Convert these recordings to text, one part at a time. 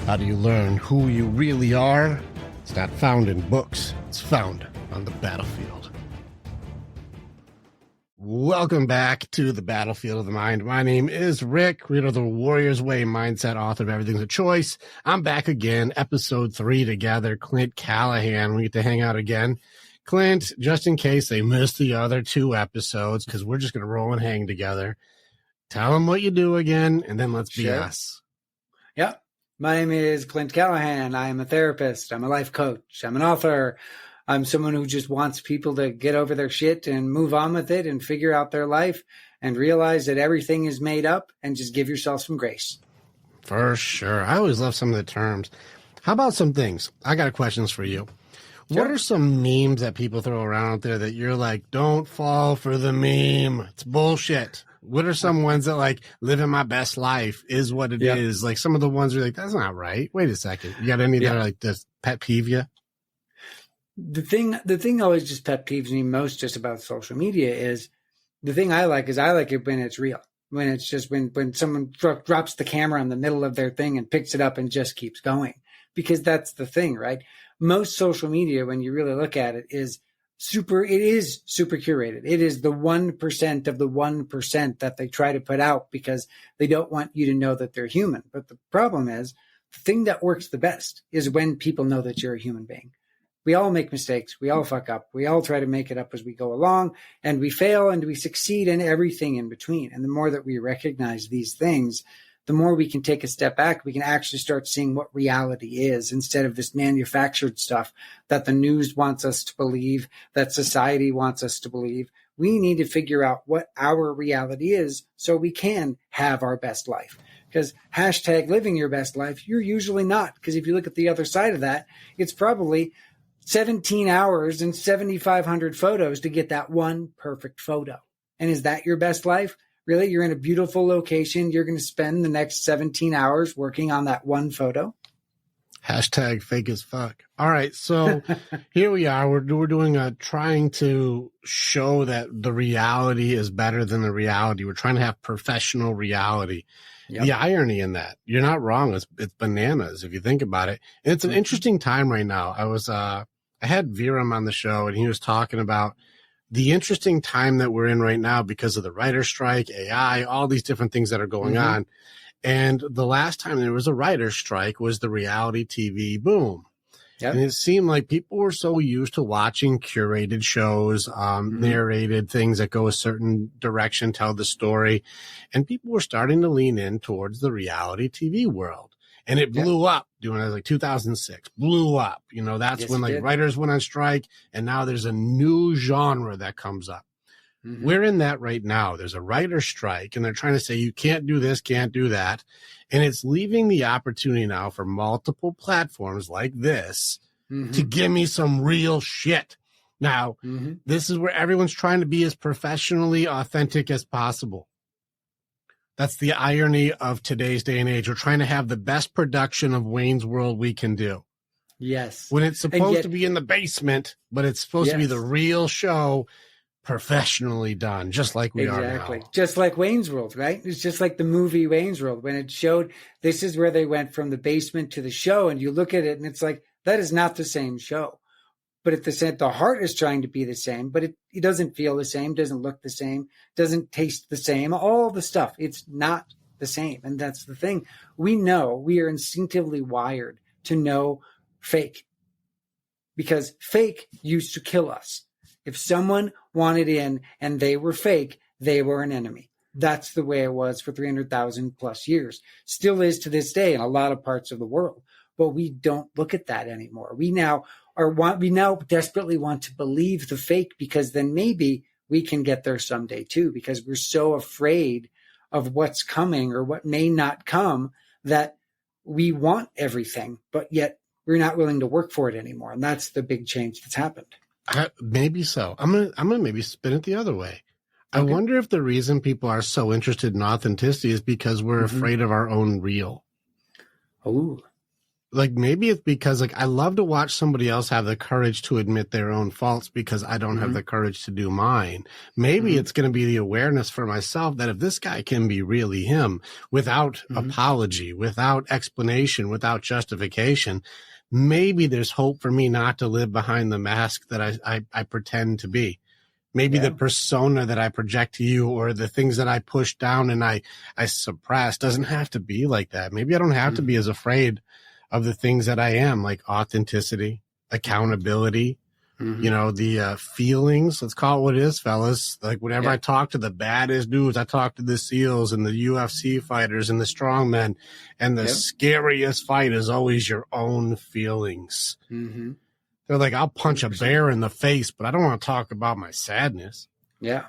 How do you learn who you really are? It's not found in books. It's found on the battlefield. Welcome back to the Battlefield of the Mind. My name is Rick, creator of the Warrior's Way mindset, author of Everything's a Choice. I'm back again, episode 3 together. Clint Callahan, we get to hang out again. Clint, just in case they missed the other 2 episodes, because we're just going to roll and hang together. Tell them what you do again, and then let's be us. Yeah. My name is Clint Callahan. I'm a therapist. I'm a life coach. I'm an author. I'm someone who just wants people to get over their shit and move on with it and figure out their life and realize that everything is made up and just give yourself some grace. For sure. I always love some of the terms. How about some things? I got questions for you. Sure. What are some memes that people throw around out there that you're like, don't fall for the meme? It's bullshit. What are some ones that like living my best life is what it is? Like some of the ones where you're like, that's not right. Wait a second. You got any that are like this pet peeve you? The thing always just pet peeves me most just about social media is the thing I like it when it's real. When it's just when someone drops the camera in the middle of their thing and picks it up and just keeps going. Because that's the thing, right? Most social media, when you really look at it, is super curated. It is the 1% of the 1% that they try to put out because they don't want you to know that they're human. But the problem is the thing that works the best is when people know that you're a human being. We all make mistakes. We all fuck up. We all try to make it up as we go along, and we fail and we succeed and everything in between. And the more that we recognize these things, the more we can take a step back, we can actually start seeing what reality is instead of this manufactured stuff that the news wants us to believe, that society wants us to believe. We need to figure out what our reality is so we can have our best life. Because hashtag living your best life, you're usually not. Because if you look at the other side of that, it's probably 17 hours and 7,500 photos to get that one perfect photo. And is that your best life? Really? You're in a beautiful location. You're going to spend the next 17 hours working on that one photo? Hashtag fake as fuck. All right. So here we are. We're doing trying to show that the reality is better than the reality. We're trying to have professional reality. Yep. The irony in that, you're not wrong. It's bananas if you think about it. And it's an interesting time right now. I had Viram on the show and he was talking about the interesting time that we're in right now because of the writer's strike, AI, all these different things that are going on. And the last time there was a writer's strike was the reality TV boom. Yep. And it seemed like people were so used to watching curated shows, narrated things that go a certain direction, tell the story. And people were starting to lean in towards the reality TV world. And it blew up doing it like 2006, blew up. You know, that's when like writers went on strike. And now there's a new genre that comes up. We're in that right now. There's a writer's strike and they're trying to say, you can't do this, can't do that. And it's leaving the opportunity now for multiple platforms like this to give me some real shit. Now, this is where everyone's trying to be as professionally authentic as possible. That's the irony of today's day and age. We're trying to have the best production of Wayne's World we can do. Yes. When it's supposed to be in the basement, but it's supposed to be the real show professionally done, just like we are now. Just like Wayne's World, right? It's just like the movie Wayne's World. When it showed, this is where they went from the basement to the show, and you look at it and it's like, that is not the same show. But at the heart is trying to be the same, but it doesn't feel the same, doesn't look the same, doesn't taste the same, all the stuff. It's not the same. And that's the thing. We are instinctively wired to know fake because fake used to kill us. If someone wanted in and they were fake, they were an enemy. That's the way it was for 300,000 plus years. Still is to this day in a lot of parts of the world. But we don't look at that anymore. We now desperately want to believe the fake because then maybe we can get there someday too, because we're so afraid of what's coming or what may not come that we want everything, but yet we're not willing to work for it anymore. And that's the big change that's happened. Maybe so. I'm gonna maybe spin it the other way. Okay. I wonder if the reason people are so interested in authenticity is because we're afraid of our own real. Oh, like maybe it's because like I love to watch somebody else have the courage to admit their own faults because I don't have the courage to do mine. Maybe it's going to be the awareness for myself that if this guy can be really him without apology, without explanation, without justification, maybe there's hope for me not to live behind the mask that I pretend to be. Maybe the persona that I project to you or the things that I push down and I suppress doesn't have to be like that. Maybe I don't have to be as afraid of the things that I am, like authenticity, accountability, you know, the feelings. Let's call it what it is, fellas. Like whenever I talk to the baddest dudes, I talk to the SEALs and the UFC fighters and the strongmen, and the scariest fight is always your own feelings. They're like, I'll punch 100%. A bear in the face, but I don't want to talk about my sadness. Yeah.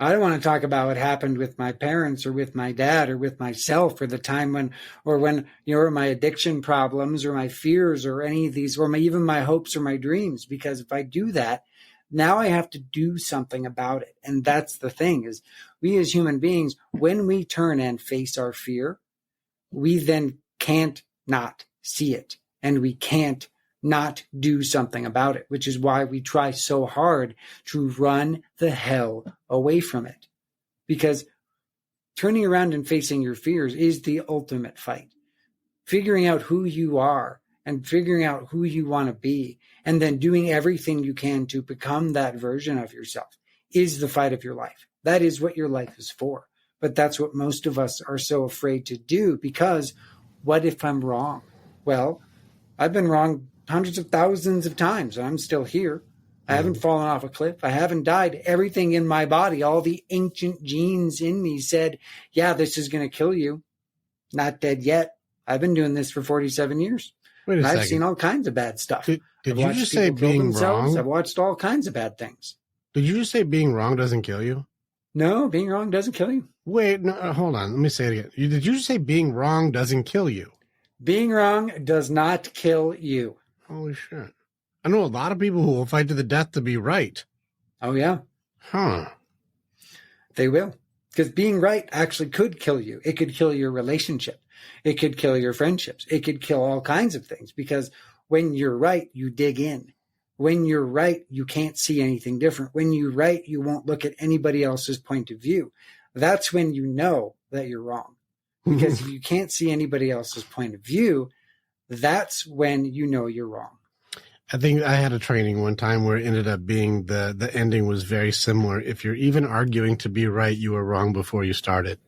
I don't want to talk about what happened with my parents or with my dad or with myself or the time when, you know, or my addiction problems or my fears or any of these, or even my hopes or my dreams. Because if I do that, now I have to do something about it. And that's the thing is we as human beings, when we turn and face our fear, we then can't not see it. And we can't not do something about it, which is why we try so hard to run the hell away from it. Because turning around and facing your fears is the ultimate fight. Figuring out who you are and figuring out who you want to be and then doing everything you can to become that version of yourself is the fight of your life. That is what your life is for. But that's what most of us are so afraid to do because what if I'm wrong? Well, I've been wrong hundreds of thousands of times. I'm still here. I haven't fallen off a cliff. I haven't died. Everything in my body, all the ancient genes in me said, yeah, this is going to kill you. Not dead yet. I've been doing this for 47 years. Wait a second. I've seen all kinds of bad stuff. Did you just say being wrong? I've watched all kinds of bad things. Did you just say being wrong doesn't kill you? No, being wrong doesn't kill you. Wait, no, hold on. Let me say it again. Did you just say being wrong doesn't kill you? Being wrong does not kill you. Holy shit. I know a lot of people who will fight to the death to be right. Oh, yeah. Huh. They will. Because being right actually could kill you. It could kill your relationship. It could kill your friendships. It could kill all kinds of things. Because when you're right, you dig in. When you're right, you can't see anything different. When you're right, you won't look at anybody else's point of view. That's when you know that you're wrong. Because if you can't see anybody else's point of view, that's when you know you're wrong. I think I had a training one time where it ended up being the ending was very similar. If you're even arguing to be right, you were wrong before you started.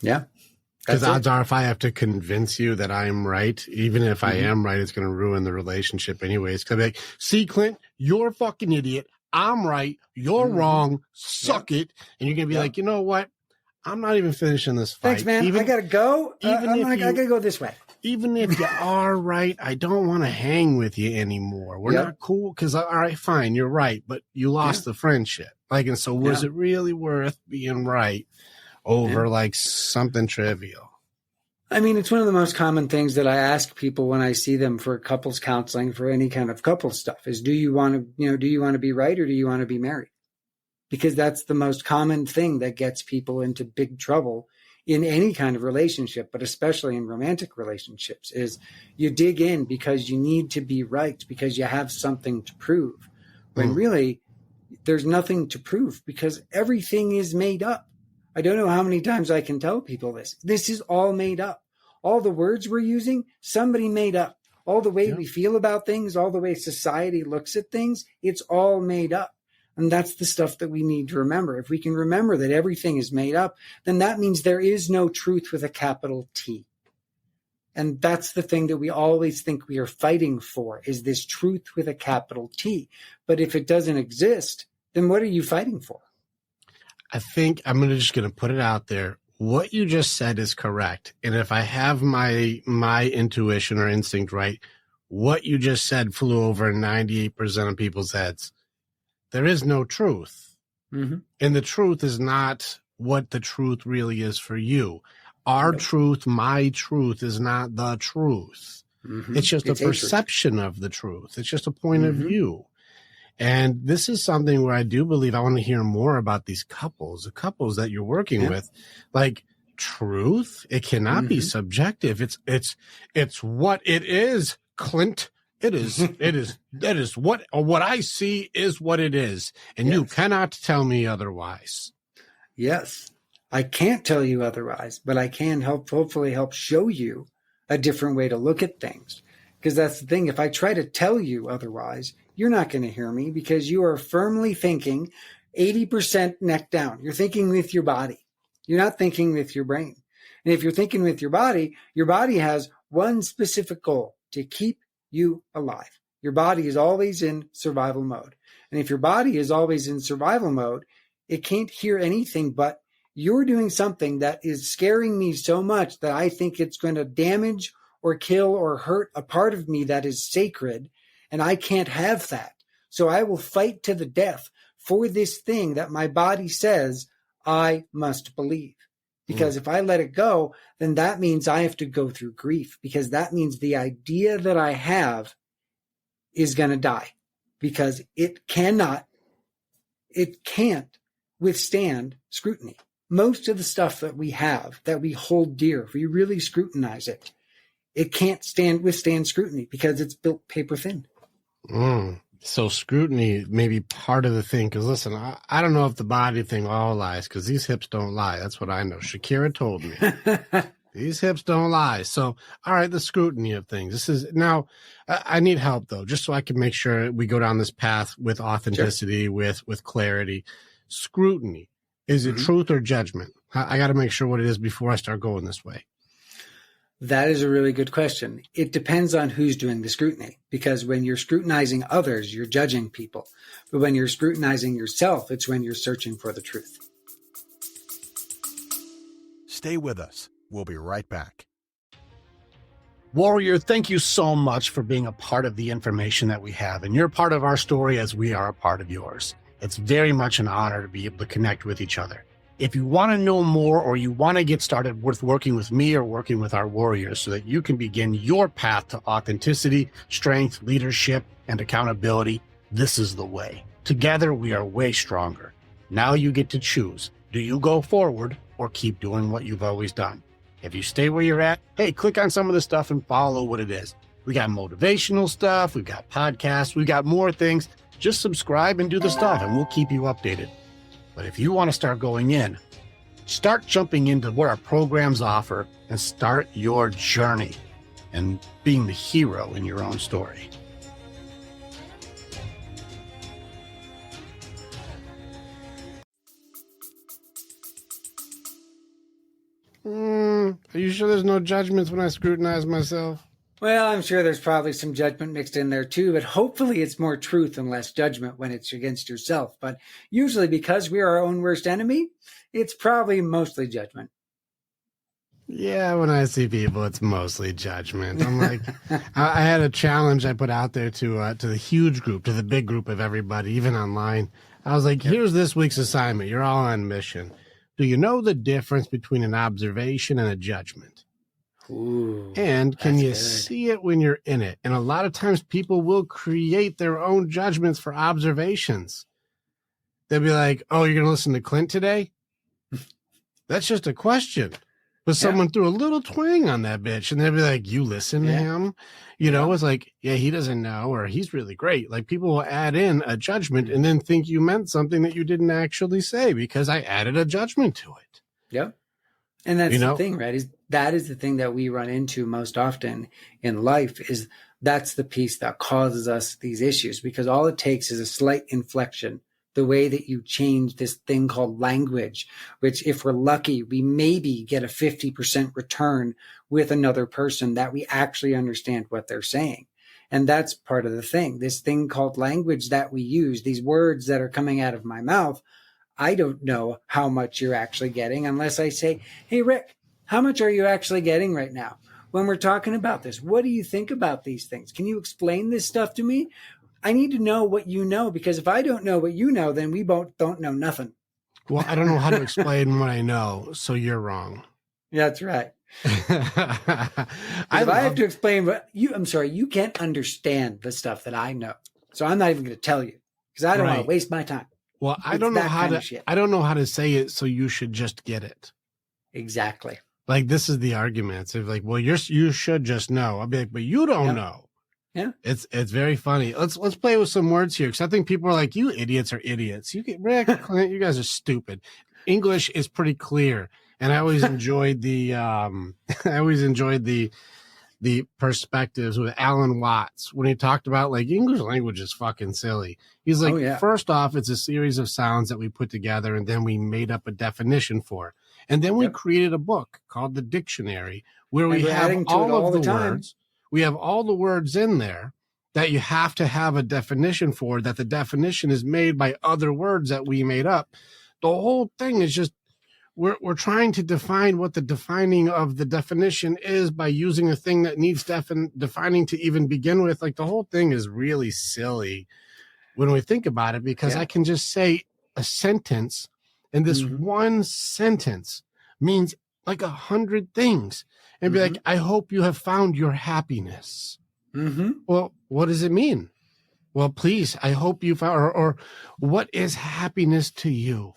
Yeah. Because odds are if I have to convince you that I'm right, even if I am right, it's going to ruin the relationship anyways. Because like, see, Clint, you're a fucking idiot. I'm right. You're wrong. Suck it. And you're going to be like, you know what? I'm not even finishing this fight. Thanks, man. I got to go. I got to go this way. Even if you are right, I don't want to hang with you anymore. We're not cool because, all right, fine, you're right, but you lost the friendship. Like, and so was it really worth being right over like something trivial? I mean, it's one of the most common things that I ask people when I see them for couples counseling, for any kind of couple stuff is, do you want to be right or do you want to be married? Because that's the most common thing that gets people into big trouble in any kind of relationship, but especially in romantic relationships, is you dig in because you need to be right, because you have something to prove. When really, there's nothing to prove because everything is made up. I don't know how many times I can tell people this. This is all made up. All the words we're using, somebody made up. All the way we feel about things, all the way society looks at things, it's all made up. And that's the stuff that we need to remember. If we can remember that everything is made up, then that means there is no truth with a capital T. And that's the thing that we always think we are fighting for, is this truth with a capital T. But if it doesn't exist, then what are you fighting for? I think I'm just going to put it out there. What you just said is correct. And if I have my intuition or instinct right, what you just said flew over 98% of people's heads. There is no truth. And the truth is not what the truth really is for you. Our truth, my truth, is not the truth. It's just a perception of the truth. It's just a point of view. And this is something where I do believe I want to hear more about these couples, the couples that you're working with. Like, truth. It cannot be subjective. It's what it is, Clint. It is what I see is what it is. And you cannot tell me otherwise. Yes. I can't tell you otherwise, but I can hopefully help show you a different way to look at things. Because that's the thing. If I try to tell you otherwise, you're not going to hear me because you are firmly thinking 80% neck down. You're thinking with your body. You're not thinking with your brain. And if you're thinking with your body has one specific goal: to keep you alive. Your body is always in survival mode. And if your body is always in survival mode, it can't hear anything but you're doing something that is scaring me so much that I think it's going to damage or kill or hurt a part of me that is sacred, and I can't have that. So I will fight to the death for this thing that my body says I must believe. Because if I let it go, then that means I have to go through grief, because that means the idea that I have is going to die, because it can't withstand scrutiny. Most of the stuff that we have, that we hold dear, if we really scrutinize it, it can't withstand scrutiny because it's built paper thin. So scrutiny may be part of the thing. Because listen, I don't know if the body thing all lies, because these hips don't lie. That's what I know. Shakira told me. These hips don't lie. So, all right, the scrutiny of things. This is now, I need help though, just so I can make sure we go down this path with authenticity, with clarity. Scrutiny. Is it truth or judgment? I got to make sure what it is before I start going this way. That is a really good question. It depends on who's doing the scrutiny, because when you're scrutinizing others, you're judging people. But when you're scrutinizing yourself, it's when you're searching for the truth. Stay with us. We'll be right back. Warrior, thank you so much for being a part of the information that we have. And you're part of our story as we are a part of yours. It's very much an honor to be able to connect with each other. If you want to know more, or you want to get started with working with me or working with our warriors so that you can begin your path to authenticity, strength, leadership, and accountability, this is the way. Together, we are way stronger. Now you get to choose. Do you go forward or keep doing what you've always done? If you stay where you're at, hey, click on some of the stuff and follow what it is. We got motivational stuff. We've got podcasts. We've got more things. Just subscribe and do the stuff, and we'll keep you updated. But if you want to start going in, start jumping into what our programs offer and start your journey and being the hero in your own story. Are you sure there's no judgments when I scrutinize myself? Well, I'm sure there's probably some judgment mixed in there too, but hopefully it's more truth and less judgment when it's against yourself. But usually, because we are our own worst enemy, it's probably mostly judgment. Yeah, when I see people, it's mostly judgment. I'm like, I had a challenge I put out there to the huge group, to the big group of everybody, even online. I was like, here's this week's assignment. You're all on mission. Do you know the difference between an observation and a judgment? Ooh, and can you see it when you're in it? And a lot of times people will create their own judgments for observations. They'll be like, oh, you're going to listen to Clint today? That's just a question. But someone threw a little twang on that bitch, and they'll be like, you listen to him? You know, it's like, yeah, he doesn't know, or he's really great. Like, people will add in a judgment and then think you meant something that you didn't actually say because I added a judgment to it. Yep. And that's the thing, right? That is the thing that we run into most often in life, is that's the piece that causes us these issues, because all it takes is a slight inflection, the way that you change this thing called language, which if we're lucky, we maybe get a 50% return with another person that we actually understand what they're saying. And that's part of the thing, this thing called language that we use, these words that are coming out of my mouth. I don't know how much you're actually getting unless I say, hey, Rick, how much are you actually getting right now when we're talking about this? What do you think about these things? Can you explain this stuff to me? I need to know what you know, because if I don't know what you know, then we both don't know nothing. Well, I don't know how to explain what I know, so you're wrong. That's right. If I have to explain I'm sorry, you can't understand the stuff that I know. So I'm not even going to tell you, because I don't want to waste my time. Well, I don't know how to say it, so you should just get it. Exactly. Like, this is the argument. It's like, well, you should just know. I'll be like, but you don't know. Yeah. It's very funny. Let's play with some words here, because I think people are like, you idiots are idiots. You get Rick, Clint, you guys are stupid. English is pretty clear, and I always enjoyed the the perspectives with Alan Watts when he talked about, like, English language is fucking silly. He's like, first off, it's a series of sounds that we put together, and then we made up a definition for it. And then we created a book called the dictionary, where we have all of the words. We have all the words in there that you have to have a definition for, that the definition is made by other words that we made up. The whole thing is just, we're trying to define what the defining of the definition is by using a thing that needs defining to even begin with. Like, the whole thing is really silly when we think about it, because I can just say a sentence, and this one sentence means like 100 things, and be like, I hope you have found your happiness. Well, what does it mean? Well, please, I hope you found, or what is happiness to you?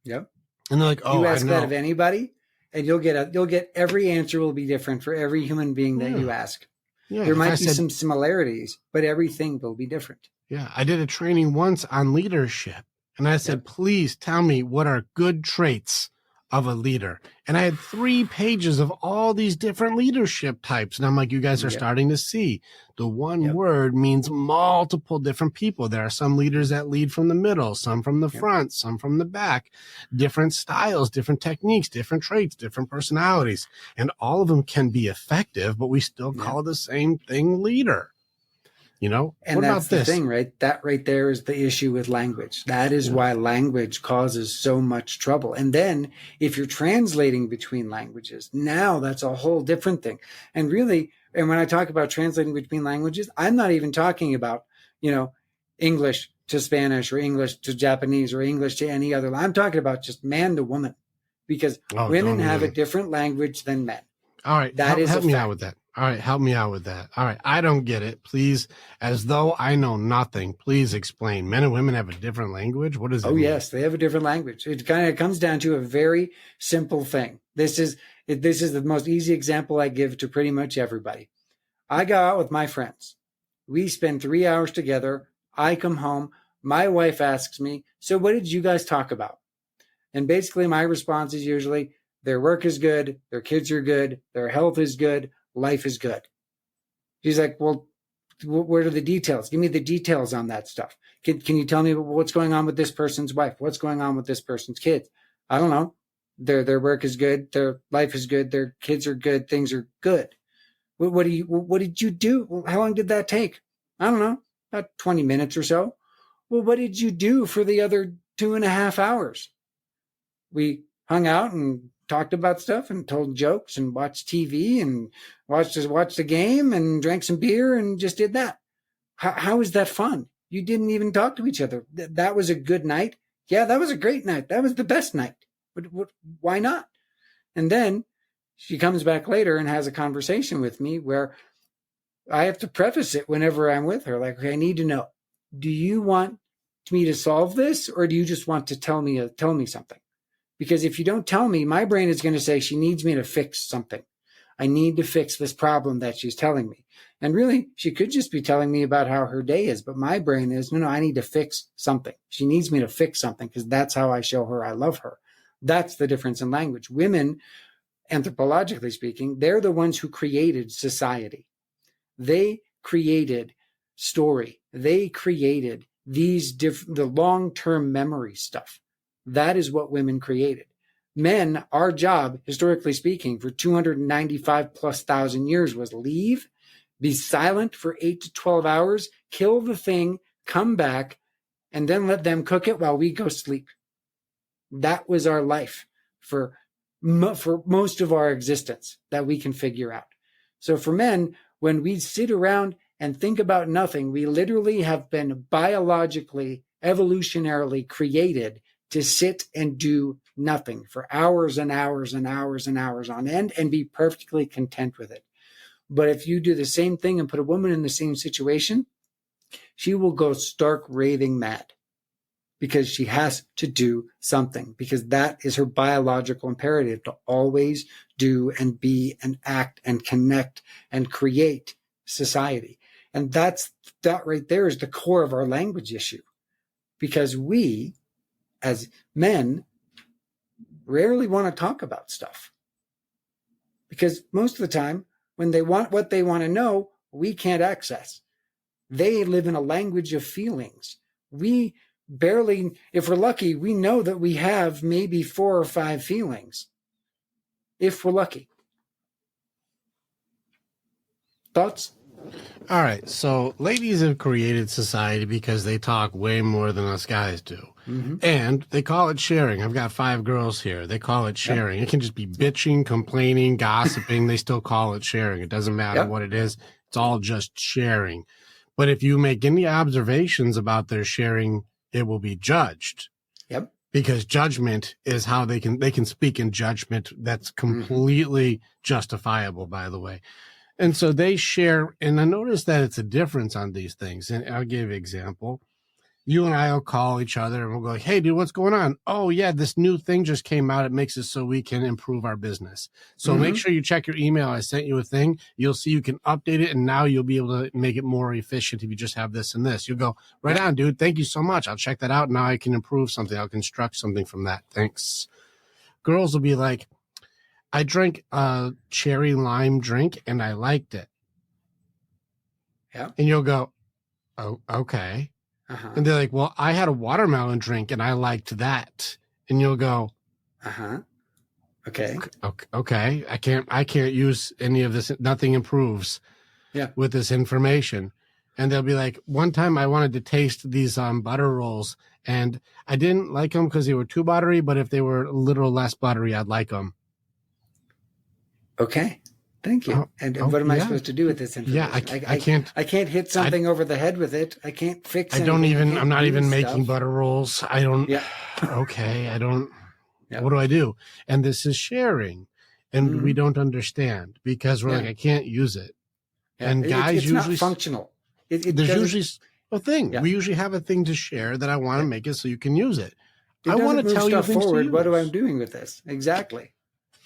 Yep. And they're like, oh, you ask that of anybody, and you'll get every answer will be different for every human being that you ask. Yeah, there might be some similarities, but everything will be different. Yeah, I did a training once on leadership, and I said, please tell me what are good traits of a leader. And I had 3 pages of all these different leadership types. And I'm like, you guys are starting to see the one word means multiple different people. There are some leaders that lead from the middle, some from the front, some from the back, different styles, different techniques, different traits, different personalities. And all of them can be effective, but we still call the same thing leader. You know, and that's the thing, right? That right there is the issue with language. That is why language causes so much trouble. And then if you're translating between languages, now that's a whole different thing. And really, and when I talk about translating between languages, I'm not even talking about, English to Spanish or English to Japanese or English to any other. I'm talking about just man to woman, because women have a different language than men. All right. Help me out with that. All right, help me out with that. All right, I don't get it. Please, as though I know nothing, please explain. Men and women have a different language? What does it mean? Yes, they have a different language. It kind of comes down to a very simple thing. This is the most easy example I give to pretty much everybody. I go out with my friends. We spend 3 hours together. I come home. My wife asks me, so what did you guys talk about? And basically my response is usually, their work is good, their kids are good, their health is good, life is good. She's like, well, where are the details? Give me the details on that stuff. Can you tell me what's going on with this person's wife? What's going on with this person's kids? I don't know. Their work is good. Their life is good. Their kids are good. Things are good. What did you do? How long did that take? I don't know. About 20 minutes or so. Well, what did you do for the other 2.5 hours? We hung out and talked about stuff and told jokes and watched TV and watched a game and drank some beer and just did that. How is that fun? You didn't even talk to each other. That was a good night. Yeah, that was a great night. That was the best night. But why not? And then she comes back later and has a conversation with me where I have to preface it whenever I'm with her. Like, okay, I need to know, do you want me to solve this, or do you just want to tell me something? Because if you don't tell me, my brain is going to say she needs me to fix something. I need to fix this problem that she's telling me. And really, she could just be telling me about how her day is. But my brain is, no, I need to fix something. She needs me to fix something, because that's how I show her I love her. That's the difference in language. Women, anthropologically speaking, they're the ones who created society. They created story. They created the long-term memory stuff. That is what women created. Men, our job, historically speaking, for 295 plus thousand years was leave, be silent for 8 to 12 hours, kill the thing, come back, and then let them cook it while we go sleep. That was our life for most of our existence that we can figure out. So for men, when we sit around and think about nothing, we literally have been biologically, evolutionarily created to sit and do nothing for hours and hours and hours and hours on end and be perfectly content with it. But if you do the same thing and put a woman in the same situation, she will go stark raving mad. because she has to do something, because that is her biological imperative, to always do and be and act and connect and create society. And that right there is the core of our language issue, because we as men rarely want to talk about stuff, because most of the time when they want what they want to know, we can't access. They live in a language of feelings. We barely, if we're lucky, we know that we have maybe 4 or 5 feelings, if we're lucky. Thoughts? All right. So ladies have created society because they talk way more than us guys do. Mm-hmm. And they call it sharing. I've got 5 girls here. They call it sharing. It can just be bitching, complaining, gossiping. They still call it sharing. It doesn't matter what it is. It's all just sharing. But if you make any observations about their sharing, it will be judged. Yep. Because judgment is how they can speak in judgment. That's completely justifiable, by the way. And so they share, and I notice that it's a difference on these things. And I'll give you an example. You and I will call each other and we'll go, hey, dude, what's going on? Oh, yeah, this new thing just came out. It makes it so we can improve our business. So make sure you check your email. I sent you a thing. You'll see you can update it, and now you'll be able to make it more efficient if you just have this and this. You'll go, right on, dude. Thank you so much. I'll check that out. Now I can improve something. I'll construct something from that. Thanks. Girls will be like, I drank a cherry lime drink and I liked it. Yeah. And you'll go, oh, okay. Uh-huh. And they're like, well, I had a watermelon drink and I liked that. And you'll go, uh-huh. Okay. Okay. I can't use any of this. Nothing improves with this information. And they'll be like, one time I wanted to taste these butter rolls and I didn't like them because they were too buttery, but if they were a little less buttery, I'd like them. Okay. Thank you. And what am I supposed to do with this information? Yeah, I can't hit something over the head with it. I can't fix it. I'm not even making butter rolls. I don't. Yeah. Okay. I don't. What do I do? And this is sharing. And we don't understand because we're like, I can't use it. Yeah. And guys it's usually. Not functional. There's usually a thing. Yeah. We usually have a thing to share that I want to make it so you can use it. I want to tell you things forward. What am I doing with this? Exactly.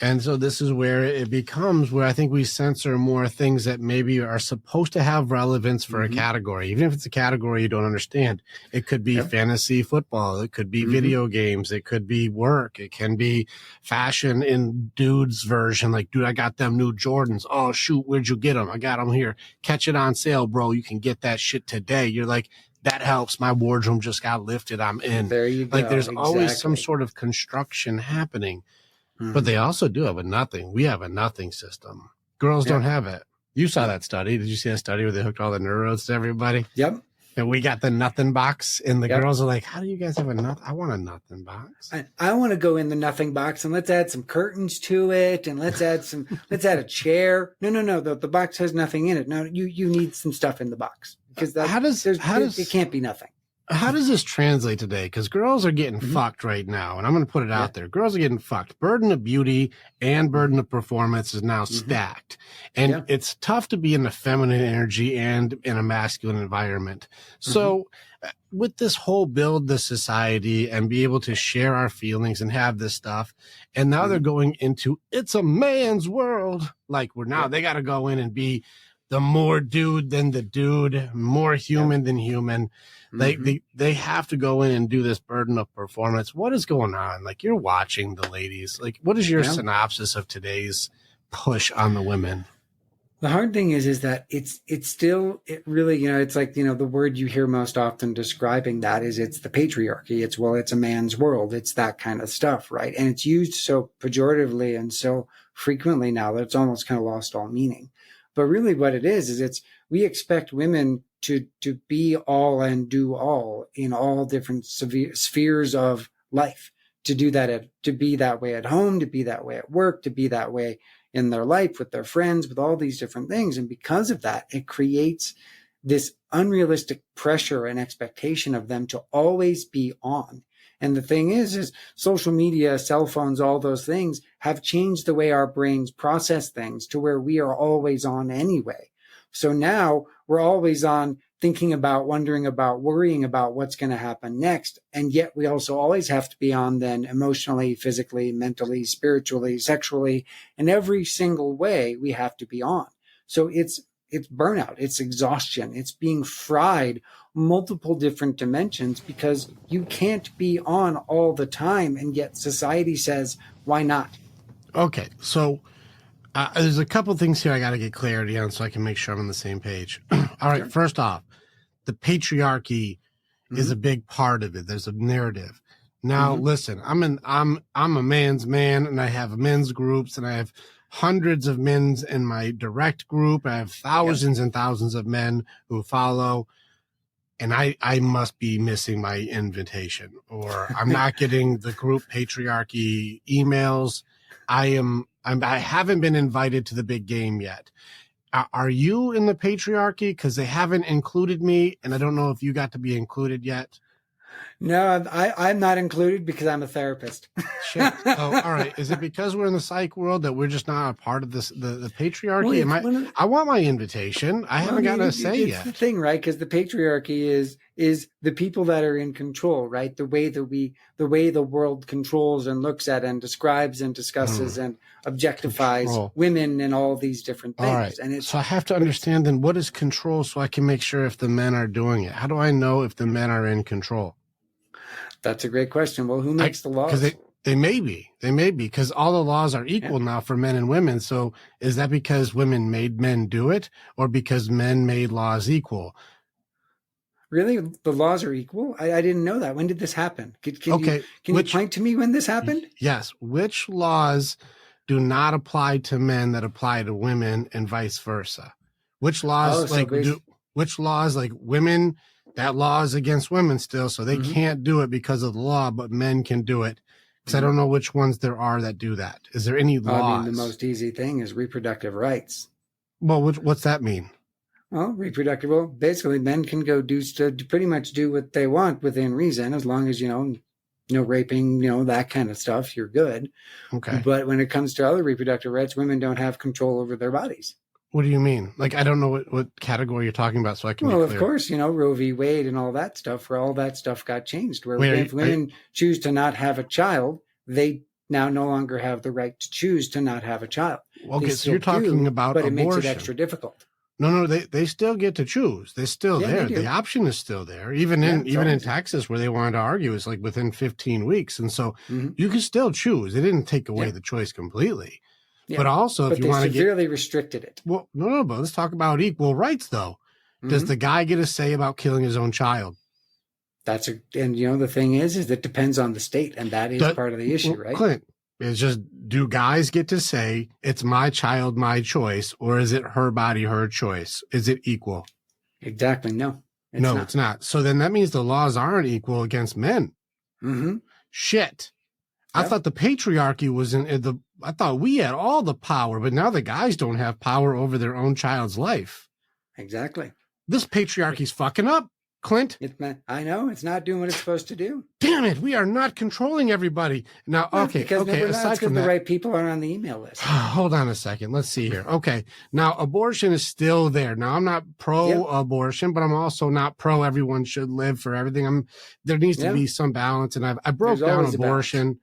And so this is where it becomes where I think we censor more things that maybe are supposed to have relevance for a category, even if it's a category you don't understand. It could be fantasy football. It could be video games. It could be work. It can be fashion in dude's version. Like, dude, I got them new Jordans. Oh, shoot. Where'd you get them? I got them here. Catch it on sale, bro. You can get that shit today. You're like, that helps. My wardrobe just got lifted. I'm in. There you go. Like, there's always some sort of construction happening. But they also do have a nothing. We have a nothing system. Girls don't have it. You saw that study. Did you see that study where they hooked all the neurones to everybody? Yep. And we got the nothing box, and the girls are like, how do you guys have a nothing? I want a nothing box. I want to go in the nothing box, and let's add some curtains to it, and let's add a chair. No. The box has nothing in it. No, you need some stuff in the box, because it can't be nothing. How does this translate today? Because girls are getting fucked right now, and I'm going to put it out there. Girls are getting fucked. Burden of beauty and burden of performance is now stacked. And it's tough to be in the feminine energy and in a masculine environment. So with this whole build the society and be able to share our feelings and have this stuff, and now they're going into it's a man's world. Like they got to go in and be the more dude than the dude, more human than human. They have to go in and do this burden of performance. What is going on? Like, you're watching the ladies. Like, what is your synopsis of today's push on the women? The hard thing is that it's really, it's like, the word you hear most often describing that is it's the patriarchy. It's a man's world. It's that kind of stuff, right? And it's used so pejoratively and so frequently now that it's almost kind of lost all meaning. But really what it is we expect women to be all and do all in all different spheres of life, to do that, to be that way at home, to be that way at work, to be that way in their life with their friends, with all these different things. And because of that, it creates this unrealistic pressure and expectation of them to always be on. And the thing is social media, cell phones, all those things have changed the way our brains process things to where we are always on anyway. So now we're always on thinking about, wondering about, worrying about what's going to happen next. And yet we also always have to be on then emotionally, physically, mentally, spiritually, sexually, in every single way we have to be on. So it's burnout, it's exhaustion, it's being fried multiple different dimensions because you can't be on all the time. And yet society says, why not? Okay. So there's a couple things here I got to get clarity on so I can make sure I'm on the same page. All right. Sure. First off, the patriarchy is a big part of it. There's a narrative. Now, listen, I'm a man's man, and I have men's groups, and I have hundreds of men's in my direct group. I have thousands and thousands of men who follow, and I must be missing my invitation, or I'm not getting the group patriarchy emails. I haven't been invited to the big game yet. Are you in the patriarchy? Because they haven't included me, and I don't know if you got to be included yet. No, I'm not included because I'm a therapist. Shit. Oh, all right. Is it because we're in the psych world that we're just not a part of this, the patriarchy? Well, I want my invitation. I haven't gotten a say it's yet. The thing, right? Because the patriarchy is the people that are in control, right? The way the world controls and looks at and describes and discusses and objectifies women and all these different things. All right. And so I have to understand then what is control so I can make sure if the men are doing it. How do I know if the men are in control? That's a great question. Well, who makes the laws? Because they may be, because all the laws are equal now for men and women. So is that because women made men do it, or because men made laws equal? Really? The laws are equal? I didn't know that. When did this happen? Can you point to me when this happened? Yes. Which laws do not apply to men that apply to women and vice versa? Which laws, which laws like women, that law is against women still, so they can't do it because of the law, but men can do it. Because I don't know which ones there are that do that. Is there any laws? I mean, the most easy thing is reproductive rights. Well, what's that mean? Well, basically men can go pretty much do what they want within reason, as long as, no raping, that kind of stuff, you're good. Okay. But when it comes to other reproductive rights, women don't have control over their bodies. What do you mean? Like, I don't know what category you're talking about, so I can be clear. Well, of course, Roe v. Wade and all that stuff, where all that stuff got changed, where if women choose to not have a child, they now no longer have the right to choose to not have a child. Okay, so you're talking about but abortion. It makes it extra difficult. No, they still get to choose. They're still there. The option is still there. Even in Texas, where they wanted to argue, it's like within 15 weeks. And so you can still choose. They didn't take away the choice completely. Yeah. But also, if you want to severely restricted it. Well, no, but let's talk about equal rights, though. Does the guy get a say about killing his own child? And the thing is it depends on the state, and that is part of the issue, right? Clint, it's just, do guys get to say it's my child, my choice, or is it her body, her choice? Is it equal? Exactly. No, it's not. So then that means the laws aren't equal against men. Shit. I thought the patriarchy was I thought we had all the power, but now the guys don't have power over their own child's life. Exactly. This patriarchy's fucking up, Clint. I know. It's not doing what it's supposed to do. Damn it. We are not controlling everybody. Now, because aside from that, the right people are on the email list. Hold on a second. Let's see here. Okay. Now, abortion is still there. Now, I'm not pro-abortion, but I'm also not pro everyone should live for everything. There needs to be some balance. And I broke down abortion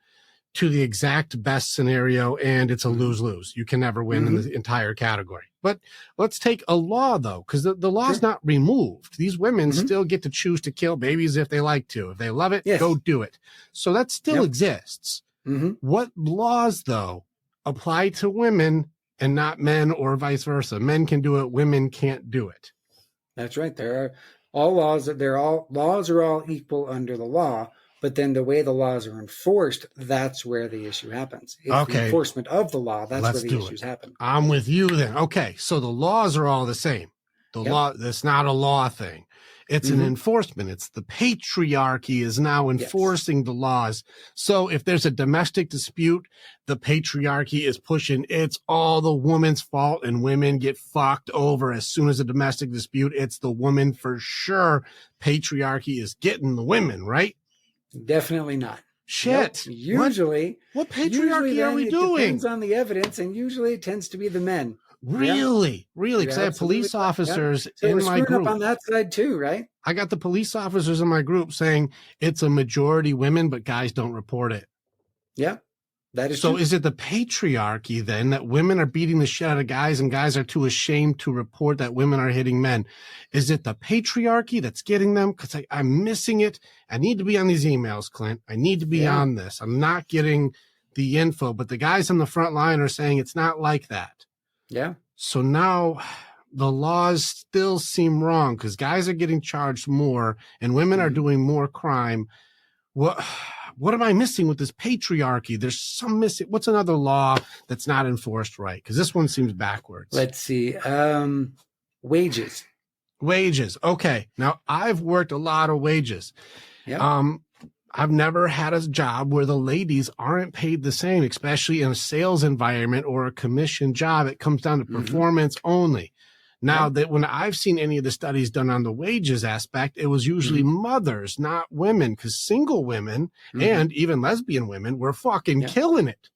to the exact best scenario, and it's a lose-lose. You can never win in the entire category. But let's take a law, though, because the law's not removed. These women still get to choose to kill babies if they like to. If they love it, go do it. So that still exists. What laws, though, apply to women and not men, or vice versa? Men can do it, women can't do it. That's right. There are all laws. Laws are all equal under the law. But then the way the laws are enforced, that's where the issue happens. It's the enforcement of the law. That's where the issues happen. I'm with you then. Okay. So the laws are all the same. The law, that's not a law thing. It's an enforcement. It's the patriarchy is now enforcing the laws. So if there's a domestic dispute, the patriarchy is pushing, it's all the woman's fault, and women get fucked over as soon as a domestic dispute. It's the woman for sure. Patriarchy is getting the women, right? Definitely not. Shit. Usually, what patriarchy are we doing? It depends on the evidence, and usually it tends to be the men. Really? Really? Because I have police officers in my group. Up on that side too, right? I got the police officers in my group saying it's a majority women, but guys don't report it. Yeah, that is so. True. Is it the patriarchy then that women are beating the shit out of guys and guys are too ashamed to report that women are hitting men? Is it the patriarchy that's getting them? Because I'm missing it. I need to be on these emails, Clint. I need to be on this. I'm not getting the info, but the guys on the front line are saying it's not like that. Yeah. So now the laws still seem wrong because guys are getting charged more and women are doing more crime. What am I missing with this patriarchy? There's some missing. What's another law that's not enforced right? Because this one seems backwards. Let's see. Wages. Wages. Okay. Now I've worked a lot of wages. Yeah. I've never had a job where the ladies aren't paid the same, especially in a sales environment or a commission job. It comes down to performance only. Now that when I've seen any of the studies done on the wages aspect, it was usually mothers, not women, because single women and even lesbian women were fucking killing it.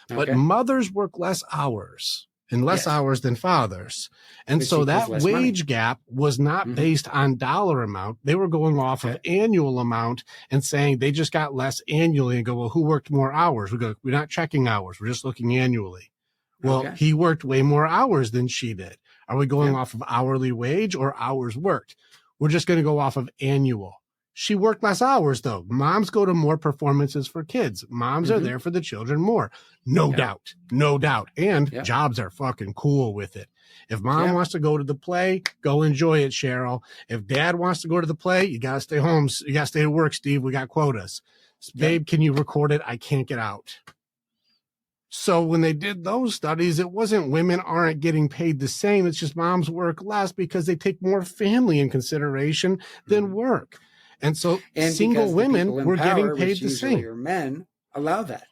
But mothers work less hours and less hours than fathers. And so that wage gap was not based on dollar amount. They were going off of annual amount and saying they just got less annually and go, well, who worked more hours? We go, we're not checking hours. We're just looking annually. Well, he worked way more hours than she did. Are we going off of hourly wage or hours worked? We're just going to go off of annual. She worked less hours though. Moms go to more performances for kids. Moms are there for the children more. No doubt. No doubt. And jobs are fucking cool with it. If mom wants to go to the play, go enjoy it, Cheryl. If dad wants to go to the play, you got to stay home. You got to stay to work, Steve. We got quotas. Babe, can you record it? I can't get out. So when they did those studies, it wasn't women aren't getting paid the same. It's just moms work less because they take more family in consideration than work. And so single women were getting paid the same. Your men allow that.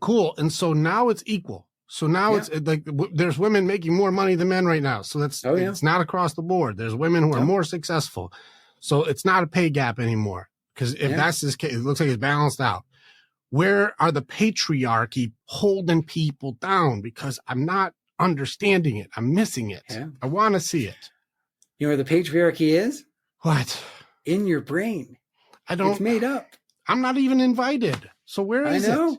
Cool. And so now it's equal. So now it's like there's women making more money than men right now. So that's it's not across the board. There's women who are more successful. So it's not a pay gap anymore. Because if that's this case, it looks like it's balanced out. Where are the patriarchy holding people down? Because I'm not understanding it. I'm missing it. Yeah. I want to see it. You know where the patriarchy is? What? In your brain. I don't. It's made up. I'm not even invited. So where is it?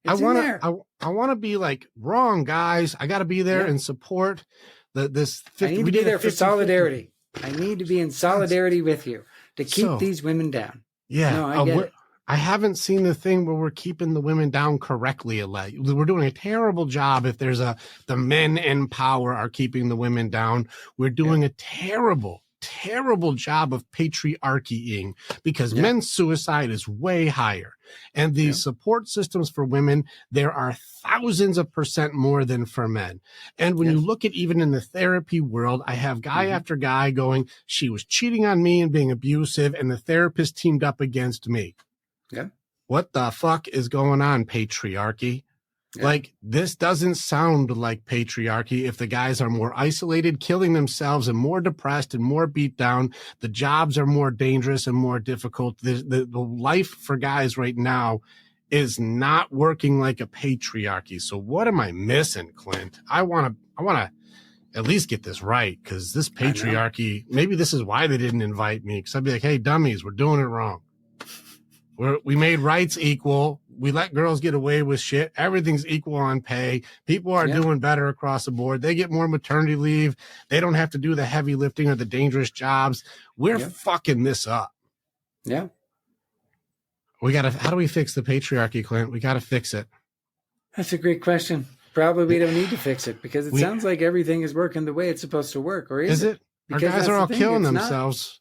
I want to be like, wrong, guys. I got to be there and support this. 50, I need to be there for solidarity. 50. I need to be in solidarity with you to keep these women down. Yeah. No, I get it. I haven't seen the thing where we're keeping the women down correctly. We're doing a terrible job if there's the men in power are keeping the women down. We're doing a terrible job of patriarchying because men's suicide is way higher. And the support systems for women, there are thousands of % more than for men. And when you look at even in the therapy world, I have guy after guy going, she was cheating on me and being abusive, and the therapist teamed up against me. Yeah. What the fuck is going on, patriarchy? Yeah. Like, this doesn't sound like patriarchy if the guys are more isolated, killing themselves, and more depressed and more beat down. The jobs are more dangerous and more difficult. The life for guys right now is not working like a patriarchy. So what am I missing, Clint? I want to at least get this right, because this patriarchy, maybe this is why they didn't invite me, because I'd be like, hey, dummies, we're doing it wrong. We made rights equal. We let girls get away with shit. Everything's equal on pay. People are doing better across the board. They get more maternity leave. They don't have to do the heavy lifting or the dangerous jobs. We're fucking this up. Yeah. How do we fix the patriarchy, Clint? We got to fix it. That's a great question. Probably we don't need to fix it because it sounds like everything is working the way it's supposed to work. Or is it? Our guys are all killing themselves.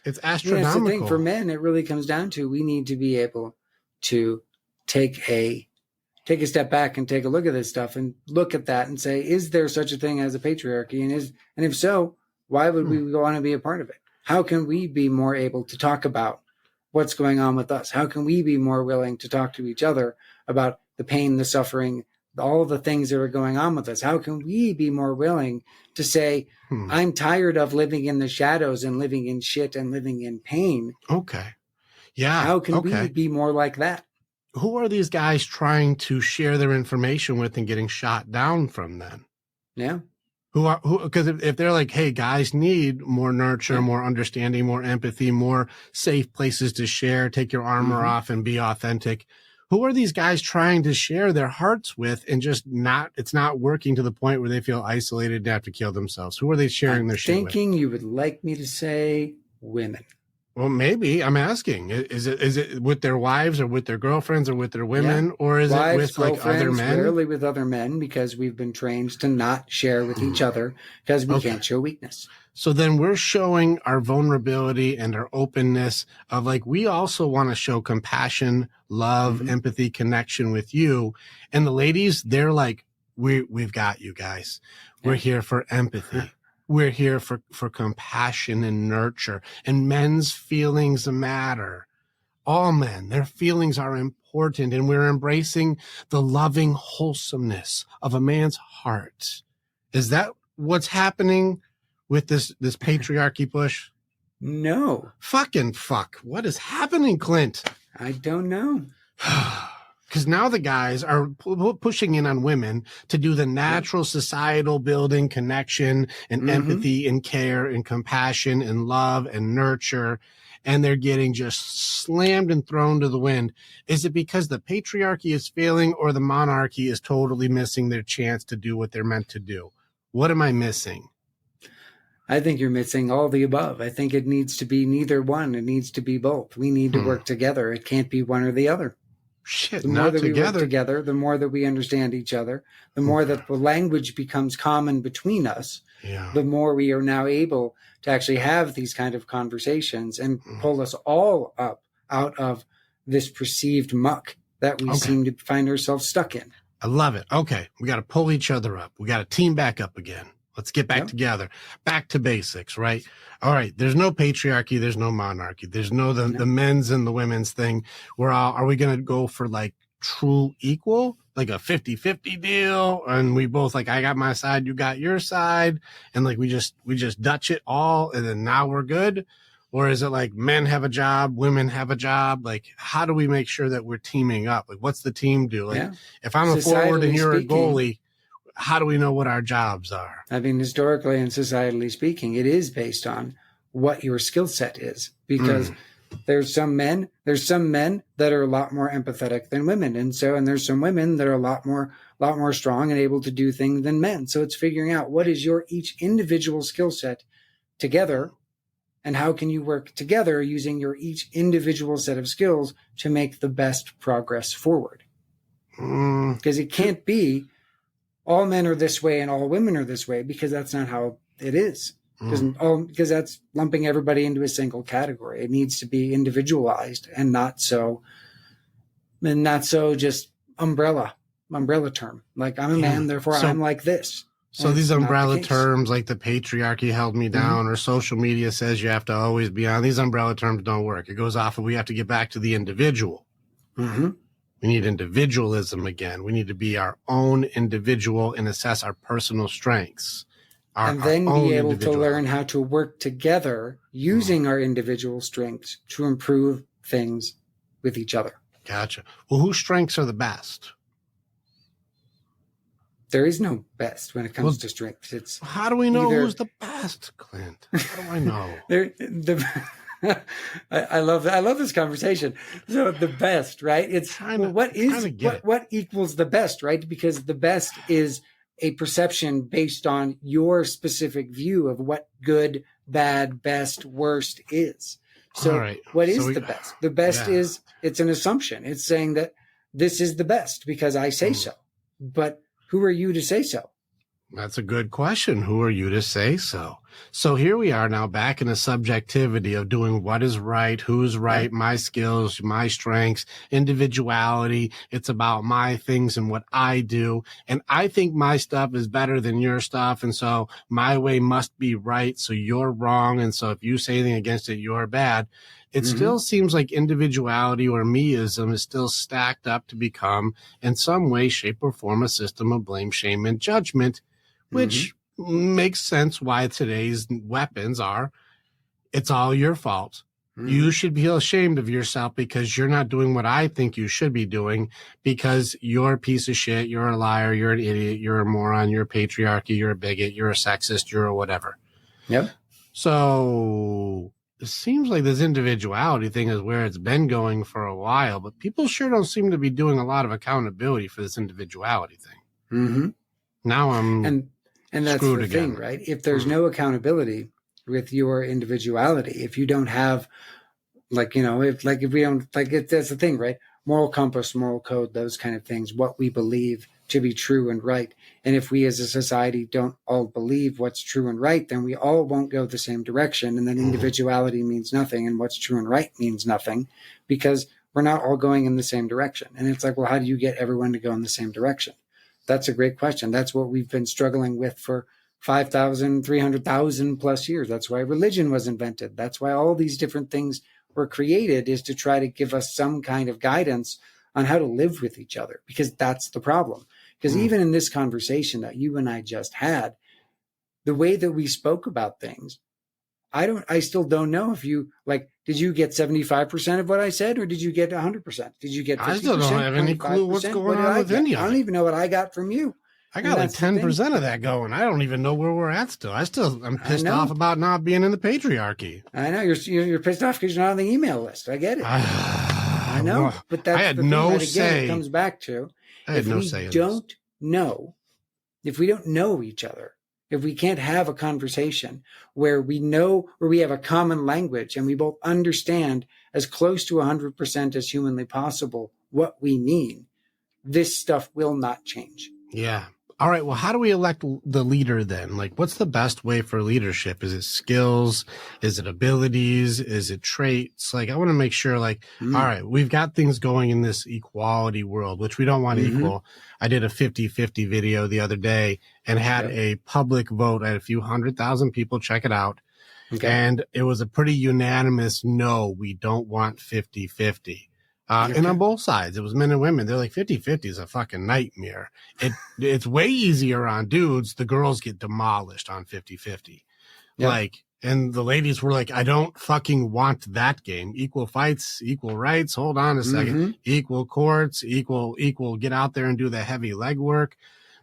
It's astronomical. That's the thing. For men, it really comes down to we need to be able to take a step back and take a look at this stuff and look at that and say, is there such a thing as a patriarchy? And if so, why would we want to be a part of it? How can we be more able to talk about what's going on with us? How can we be more willing to talk to each other about the pain, the suffering, all the things that are going on with us? How can we be more willing to say, I'm tired of living in the shadows and living in shit and living in pain? Okay. Yeah. How can we be more like that? Who are these guys trying to share their information with and getting shot down from then? Yeah. Because if they're like, hey, guys need more nurture, more understanding, more empathy, more safe places to share, take your armor off and be authentic. Who are these guys trying to share their hearts with and just it's not working to the point where they feel isolated and have to kill themselves? Who are they sharing their shit with? Thinking you would like me to say women. Well, maybe. I'm asking. Is it with their wives or with their girlfriends or with their women, or is it with like other men? Rarely with other men, because we've been trained to not share with each other because we can't show weakness. So then we're showing our vulnerability and our openness of like, we also want to show compassion, love, empathy, connection with you. And the ladies, they're like, we've got you guys. We're here for empathy. We're here for compassion and nurture, and men's feelings matter. All men, their feelings are important, and we're embracing the loving wholesomeness of a man's heart. Is that what's happening with this patriarchy push? No. Fucking fuck. What is happening, Clint? I don't know. Because now the guys are pushing in on women to do the natural societal building, connection and empathy and care and compassion and love and nurture. And they're getting just slammed and thrown to the wind. Is it because the patriarchy is failing, or the monarchy is totally missing their chance to do what they're meant to do? What am I missing? I think you're missing all the above. I think it needs to be neither one. It needs to be both. We need to work together. It can't be one or the other. Shit, the more that we work together, the more that we understand each other, the more that the language becomes common between us, the more we are now able to actually have these kind of conversations and pull us all up out of this perceived muck that we seem to find ourselves stuck in. I love it. Okay, we got to pull each other up. We got to team back up again. Let's get back together, back to basics, right? All right. There's no patriarchy. There's no monarchy. There's no the men's and the women's thing. Are we going to go for like true equal, like a 50-50 deal? And we both like, I got my side, you got your side. And like, we just Dutch it all. And then now we're good. Or is it like men have a job, women have a job? Like, how do we make sure that we're teaming up? Like, what's the team do? Like, if I'm a forward and you're a goalie, how do we know what our jobs are? I mean, historically and societally speaking, it is based on what your skill set is, because there's some men that are a lot more empathetic than women. And there's some women that are a lot more strong and able to do things than men. So it's figuring out what is your each individual skill set together, and how can you work together using your each individual set of skills to make the best progress forward. Because it can't be all men are this way and all women are this way, because that's not how it is. Because that's lumping everybody into a single category. It needs to be individualized and not so just umbrella term. Like, I'm a man, therefore I'm like this. So these umbrella terms, like the patriarchy held me down, or social media says you have to always be on, these umbrella terms don't work. It goes off of, we have to get back to the individual. We need individualism again. We need to be our own individual and assess our personal strengths. And then be able to learn how to work together using our individual strengths to improve things with each other. Gotcha. Well, whose strengths are the best? There is no best when it comes to strengths. It's how do we know who's the best, Clint? How do I know? I love this conversation. So the best, right? It's what equals the best, right? Because the best is a perception based on your specific view of what good, bad, best, worst is. So what is the best? The best is, it's an assumption. It's saying that this is the best because I say so. But who are you to say so? That's a good question. Who are you to say so? So here we are now back in a subjectivity of doing what is right, who's right, my skills, my strengths, individuality. It's about my things and what I do. And I think my stuff is better than your stuff. And so my way must be right. So you're wrong. And so if you say anything against it, you're bad. It still seems like individuality or meism is still stacked up to become, in some way, shape, or form, a system of blame, shame, and judgment, which makes sense why today's weapons are, it's all your fault. You should feel ashamed of yourself because you're not doing what I think you should be doing, because you're a piece of shit, you're a liar, you're an idiot, you're a moron, you're a patriarchy, you're a bigot, you're a sexist, you're a whatever. Yep. So it seems like this individuality thing is where it's been going for a while, but people sure don't seem to be doing a lot of accountability for this individuality thing. Mm-hmm. Now I'm and that's screwed the again. thing, right? If there's no accountability with your individuality, if you don't have, like, you know, if we don't, like, that's the thing, right? Moral compass, moral code, those kind of things, what we believe to be true and right. And if we as a society don't all believe what's true and right, then we all won't go the same direction. And then individuality means nothing, and what's true and right means nothing, because we're not all going in the same direction. And it's like, well, how do you get everyone to go in the same direction? That's a great question. That's what we've been struggling with for 5,000, 300,000 plus years. That's why religion was invented. That's why all these different things were created, is to try to give us some kind of guidance on how to live with each other, because that's the problem. Because even in this conversation that you and I just had, the way that we spoke about things, I still don't know if you, like, did you get 75% of what I said, or did you get 100%? Did you get 50%? I still don't have any clue what's going on with any of it. I don't even know what I got from you. I got like 10% of that going. I don't even know where we're at still. I'm pissed off about not being in the patriarchy. I know you're pissed off because you're not on the email list. I get it. I know, well, but that's I had the thing no that, again, say. it comes back to, I had no say. If we don't know each other, if we can't have a conversation where we have a common language and we both understand as close to 100% as humanly possible what we mean, this stuff will not change. Yeah. All right. Well, how do we elect the leader then? Like, what's the best way for leadership? Is it skills? Is it abilities? Is it traits? Like, I want to make sure, like, all right, we've got things going in this equality world, which we don't want equal. I did a 50-50 video the other day and had a public vote. I had a few 100,000 people check it out. Okay. And it was a pretty unanimous no, we don't want 50-50. And on both sides, it was men and women. They're like, 50-50 is a fucking nightmare. It's way easier on dudes. The girls get demolished on 50-50. Yep. Like, and the ladies were like, I don't fucking want that game. Equal fights, equal rights. Hold on a second. Equal courts, equal, get out there and do the heavy legwork.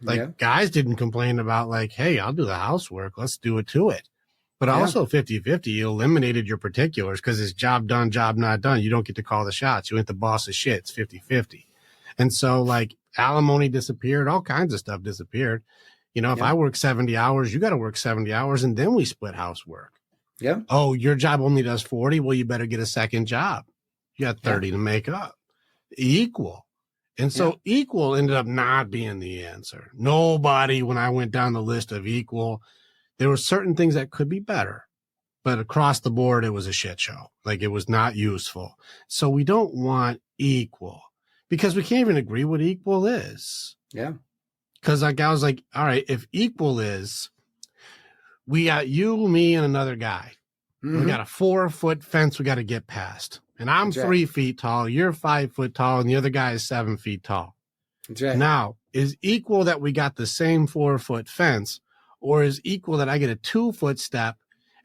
Like, guys didn't complain about, like, hey, I'll do the housework. Let's do it to it. But also 50-50, you eliminated your particulars, because it's job done, job not done. You don't get to call the shots. You ain't the boss of shit. It's 50-50. And so, like, alimony disappeared. All kinds of stuff disappeared. You know, if I work 70 hours, you got to work 70 hours, and then we split housework. Yeah. Oh, your job only does 40? Well, you better get a second job. You got 30 to make up. Equal. And so equal ended up not being the answer. Nobody, when I went down the list of equal, there were certain things that could be better, but across the board, it was a shit show. Like, it was not useful. So we don't want equal, because we can't even agree what equal is. Yeah. Because, like, I was like, all right, if equal is, we got you, me, and another guy. We got a 4-foot fence we got to get past. And I'm 3 feet tall, you're 5 foot tall, and the other guy is 7 feet tall. That's right. Now, is equal that we got the same 4-foot fence, or is equal that I get a 2-foot step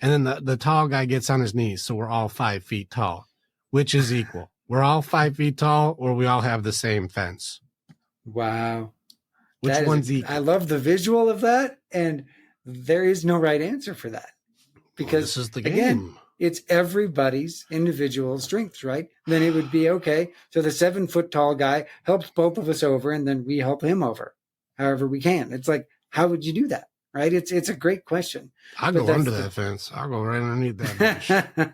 and then the tall guy gets on his knees, so we're all 5 feet tall? Which is equal? We're all 5 feet tall, or we all have the same fence? Wow. Which one's equal? I love the visual of that, and there is no right answer for that. Because, this is the game. Again, it's everybody's individual strengths, right? Then it would be, okay, so the 7-foot tall guy helps both of us over, and then we help him over however we can. It's like, how would you do that? Right? It's a great question. I'll go under that fence. I'll go right underneath that bitch.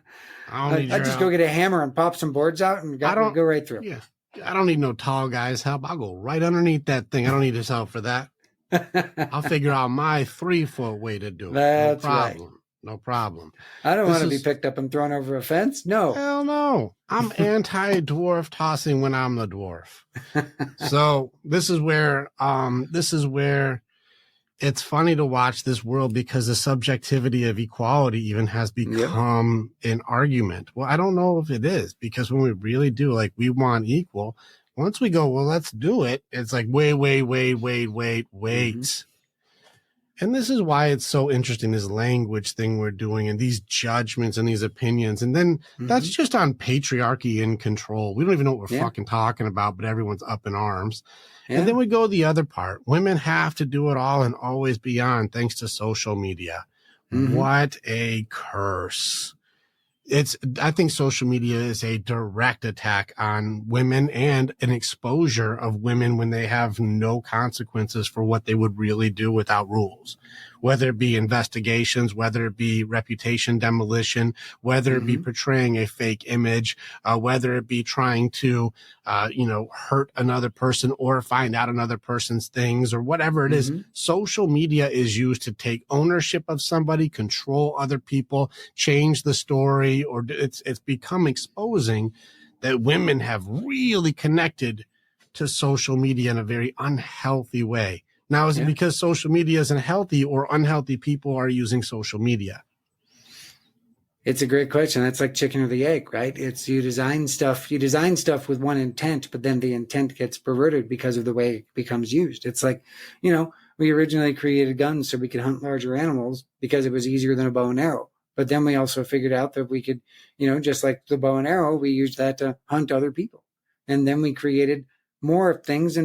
I just go get a hammer and pop some boards out and go right through. Yeah. I don't need no tall guy's help. I'll go right underneath that thing. I don't need his help for that. I'll figure out my 3-foot way to do it. That's no problem. Right. No problem. I don't want to be picked up and thrown over a fence. No. Hell no. I'm anti-dwarf tossing when I'm the dwarf. So this is where it's funny to watch this world, because the subjectivity of equality even has become an argument. Well, I don't know if it is, because when we really do, like, we want equal, once we go, well, let's do it, it's like, wait. And this is why it's so interesting, this language thing we're doing and these judgments and these opinions. And then that's just on patriarchy and control. We don't even know what we're fucking talking about, but everyone's up in arms. Yeah. And then we go the other part. Women have to do it all and always be on thanks to social media. What a curse. I think social media is a direct attack on women and an exposure of women when they have no consequences for what they would really do without rules, whether it be investigations, whether it be reputation demolition, whether it be portraying a fake image, whether it be trying to, hurt another person or find out another person's things or whatever it is. Social media is used to take ownership of somebody, control other people, change the story, or it's become exposing that women have really connected to social media in a very unhealthy way. Now, is it because social media isn't healthy or unhealthy people are using social media? It's a great question. That's like chicken or the egg, right? It's you design stuff with one intent, but then the intent gets perverted because of the way it becomes used. It's like, we originally created guns so we could hunt larger animals because it was easier than a bow and arrow. But then we also figured out that we could, just like the bow and arrow, we used that to hunt other people. And then we created more things,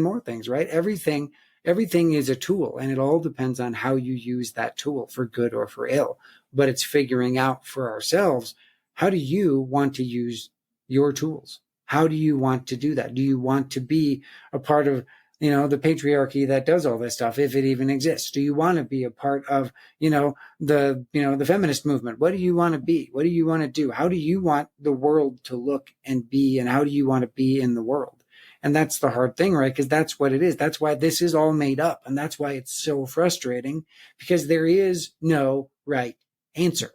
right? Everything is a tool, and it all depends on how you use that tool for good or for ill. But it's figuring out for ourselves, how do you want to use your tools? How do you want to do that? Do you want to be a part of, the patriarchy that does all this stuff, if it even exists? Do you want to be a part of, the feminist movement? What do you want to be? What do you want to do? How do you want the world to look and be, and how do you want to be in the world? And that's the hard thing, right? Because that's what it is. That's why this is all made up. And that's why it's so frustrating, because there is no right answer.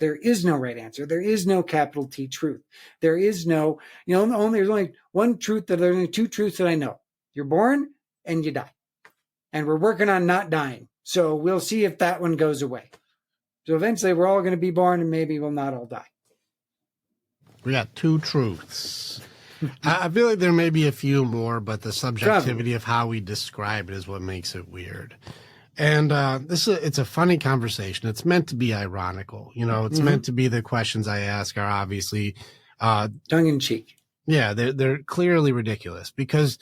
There is no right answer. There is no capital T truth. There is no, there's only one truth, there's only two truths that I know. You're born and you die. And we're working on not dying. So we'll see if that one goes away. So eventually we're all going to be born and maybe we'll not all die. We got two truths. I feel like there may be a few more, but the subjectivity of how we describe it is what makes it weird. And it's a funny conversation. It's meant to be ironical. It's meant to be, the questions I ask are obviously tongue in cheek. Yeah, they're clearly ridiculous, because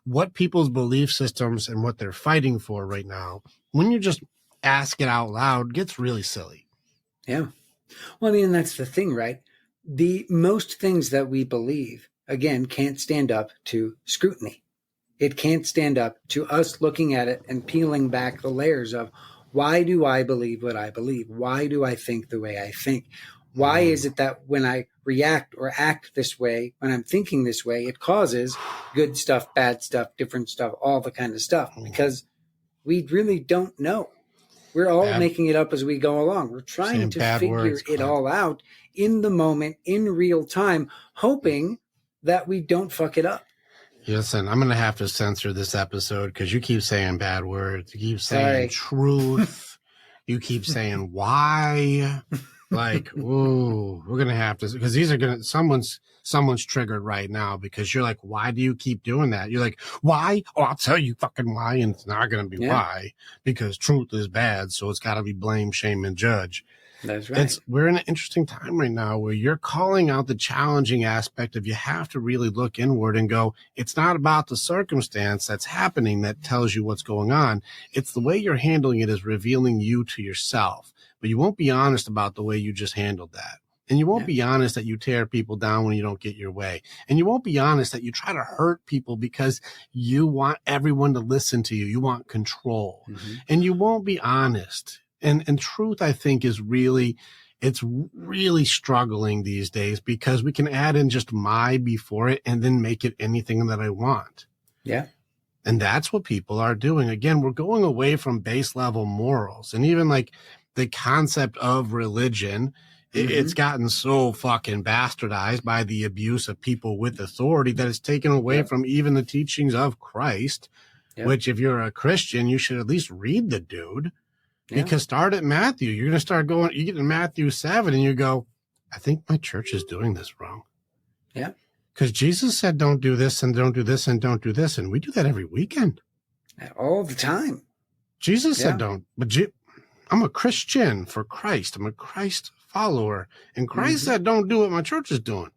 what people's belief systems and what they're fighting for right now, when you just ask it out loud, gets really silly. Yeah. Well, that's the thing, right? The most things that we believe, again, can't stand up to scrutiny. It can't stand up to us looking at it and peeling back the layers of, why do I believe what I believe? Why do I think the way I think? Why is it that when I react or act this way, when I'm thinking this way, it causes good stuff, bad stuff, different stuff, all the kind of stuff? Because we really don't know. We're all making it up as we go along. We're trying to figure it all out in the moment, in real time, hoping that we don't fuck it up. Listen, I'm going to have to censor this episode because you keep saying bad words. You keep saying truth. You keep saying why. Like, ooh, we're going to have to, because these are going to, someone's triggered right now because you're like, why do you keep doing that? You're like, why? Oh, I'll tell you fucking why. And it's not going to be why, because truth is bad. So it's got to be blame, shame, and judge. That's right. We're in an interesting time right now where you're calling out the challenging aspect of, you have to really look inward and go, it's not about the circumstance that's happening that tells you what's going on. It's the way you're handling it is revealing you to yourself. But you won't be honest about the way you just handled that. And you won't be honest that you tear people down when you don't get your way. And you won't be honest that you try to hurt people because you want everyone to listen to you. You want control. And you won't be honest. And truth, I think, is really, it's really struggling these days because we can add in just my before it and then make it anything that I want. Yeah. And that's what people are doing. Again, we're going away from base level morals, and even like the concept of religion. It's gotten so fucking bastardized by the abuse of people with authority that it's taken away from even the teachings of Christ, which if you're a Christian, you should at least read the dude. Because start at Matthew. You're going to start going, you get to Matthew 7 and you go, I think my church is doing this wrong. Yeah. Because Jesus said, don't do this and don't do this and don't do this. And we do that every weekend. All the time. Jesus Yeah. said don't, but I'm a Christian for Christ. I'm a Christ follower. And Christ said don't do what my church is doing.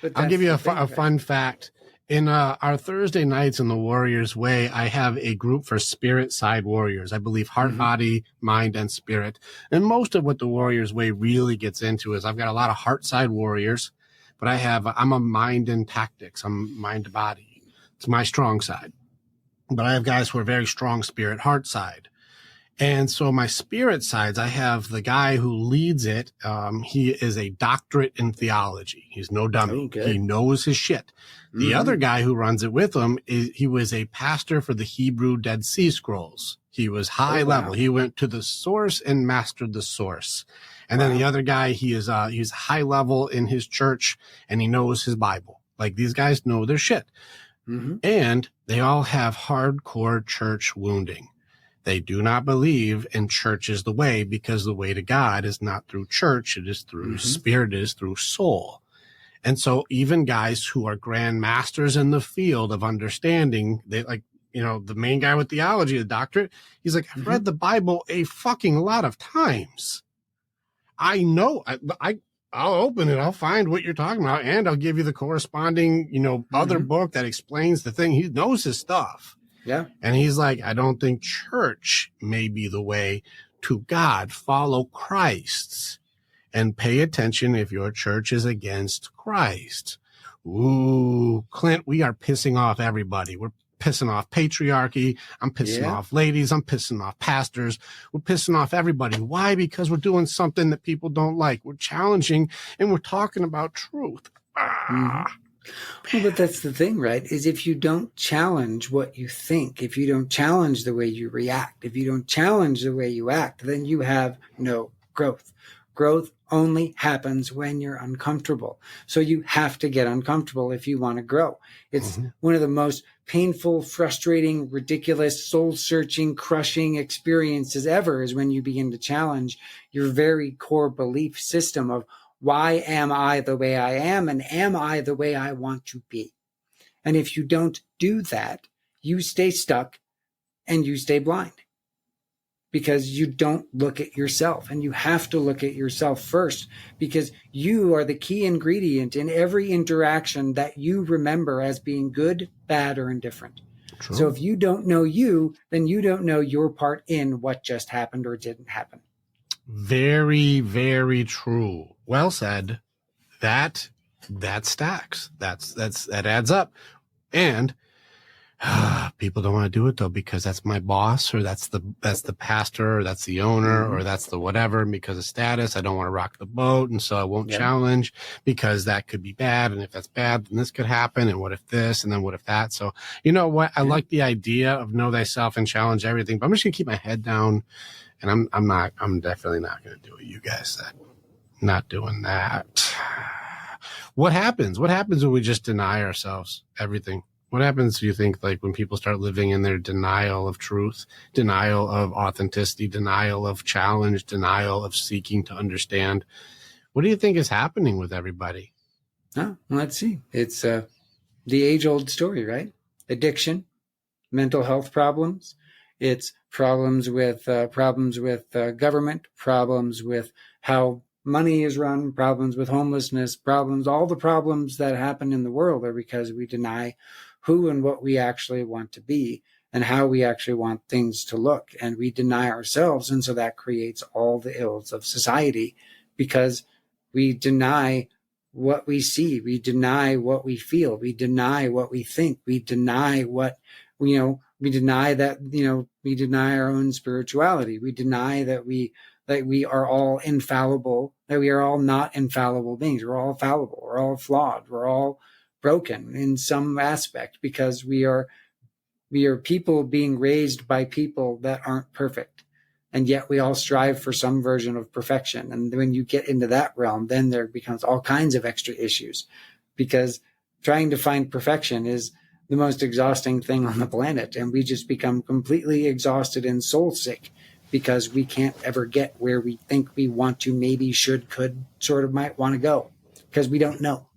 But I'll that's give you the a thing, right? fun fact. In our Thursday nights in the Warriors Way, I have a group for spirit side warriors. I believe heart, body, mind, and spirit. And most of what the Warriors Way really gets into is I've got a lot of heart side warriors, but I'm a mind and tactics. I'm mind to body. It's my strong side. But I have guys who are very strong spirit, heart side. And so my spirit sides, I have the guy who leads it. He is a doctorate in theology. He's no dummy. Oh, good. He knows his shit. The other guy who runs it with him he was a pastor for the Hebrew Dead Sea Scrolls. He was high level. He went to the source and mastered the source. And then the other guy, he's high level in his church and he knows his Bible. Like these guys know their shit. And they all have hardcore church wounding. They do not believe in church is the way because the way to God is not through church. It is through spirit. It is through soul. And so even guys who are grand masters in the field of understanding, they like, the main guy with theology, the doctorate, he's like, I've read the Bible a fucking lot of times. I know I'll open it. I'll find what you're talking about. And I'll give you the corresponding, other book that explains the thing. He knows his stuff. Yeah. And he's like, I don't think church may be the way to God. Follow Christ's and pay attention if your church is against Christ. Ooh, Clint, we are pissing off everybody. We're pissing off patriarchy. I'm pissing off ladies. I'm pissing off pastors. We're pissing off everybody. Why? Because we're doing something that people don't like. We're challenging and we're talking about truth. Well, but that's the thing, right? Is if you don't challenge what you think, if you don't challenge the way you react, if you don't challenge the way you act, then you have no growth. Growth only happens when you're uncomfortable. So you have to get uncomfortable if you want to grow. It's one of the most painful, frustrating, ridiculous, soul-searching, crushing experiences ever is when you begin to challenge your very core belief system of why am I the way I am and am I the way I want to be? And if you don't do that, you stay stuck and you stay blind because you don't look at yourself. And you have to look at yourself first because you are the key ingredient in every interaction that you remember as being good, bad, or indifferent. True. So if you don't know you, then you don't know your part in what just happened or didn't happen. Very, very true. Well said. That stacks. That adds up. And people don't want to do it though because that's my boss or that's the pastor or that's the owner or that's the whatever. And because of status, I don't want to rock the boat, and so I won't challenge because that could be bad. And if that's bad, then this could happen. And what if this? And then what if that? So you know what? I like the idea of know thyself and challenge everything. But I'm just gonna keep my head down. And I'm definitely not going to do what you guys said. Not doing that. What happens? What happens when we just deny ourselves everything? What happens, do you think, like when people start living in their denial of truth, denial of authenticity, denial of challenge, denial of seeking to understand? What do you think is happening with everybody? Oh, let's see. It's the age-old story, right? Addiction, mental health problems. It's problems with government, problems with how money is run, problems with homelessness, problems. All the problems that happen in the world are because we deny who and what we actually want to be and how we actually want things to look. And we deny ourselves. And so that creates all the ills of society because we deny what we see. We deny what we feel. We deny what we think. We deny what, we deny that, we deny our own spirituality. We deny that we are all infallible, that we are all not infallible beings. We're all fallible. We're all flawed. We're all broken in some aspect because we are people being raised by people that aren't perfect. And yet we all strive for some version of perfection. And when you get into that realm, then there becomes all kinds of extra issues because trying to find perfection is the most exhausting thing on the planet. And we just become completely exhausted and soul sick because we can't ever get where we think we want to, maybe, should, could, sort of might want to go because we don't know.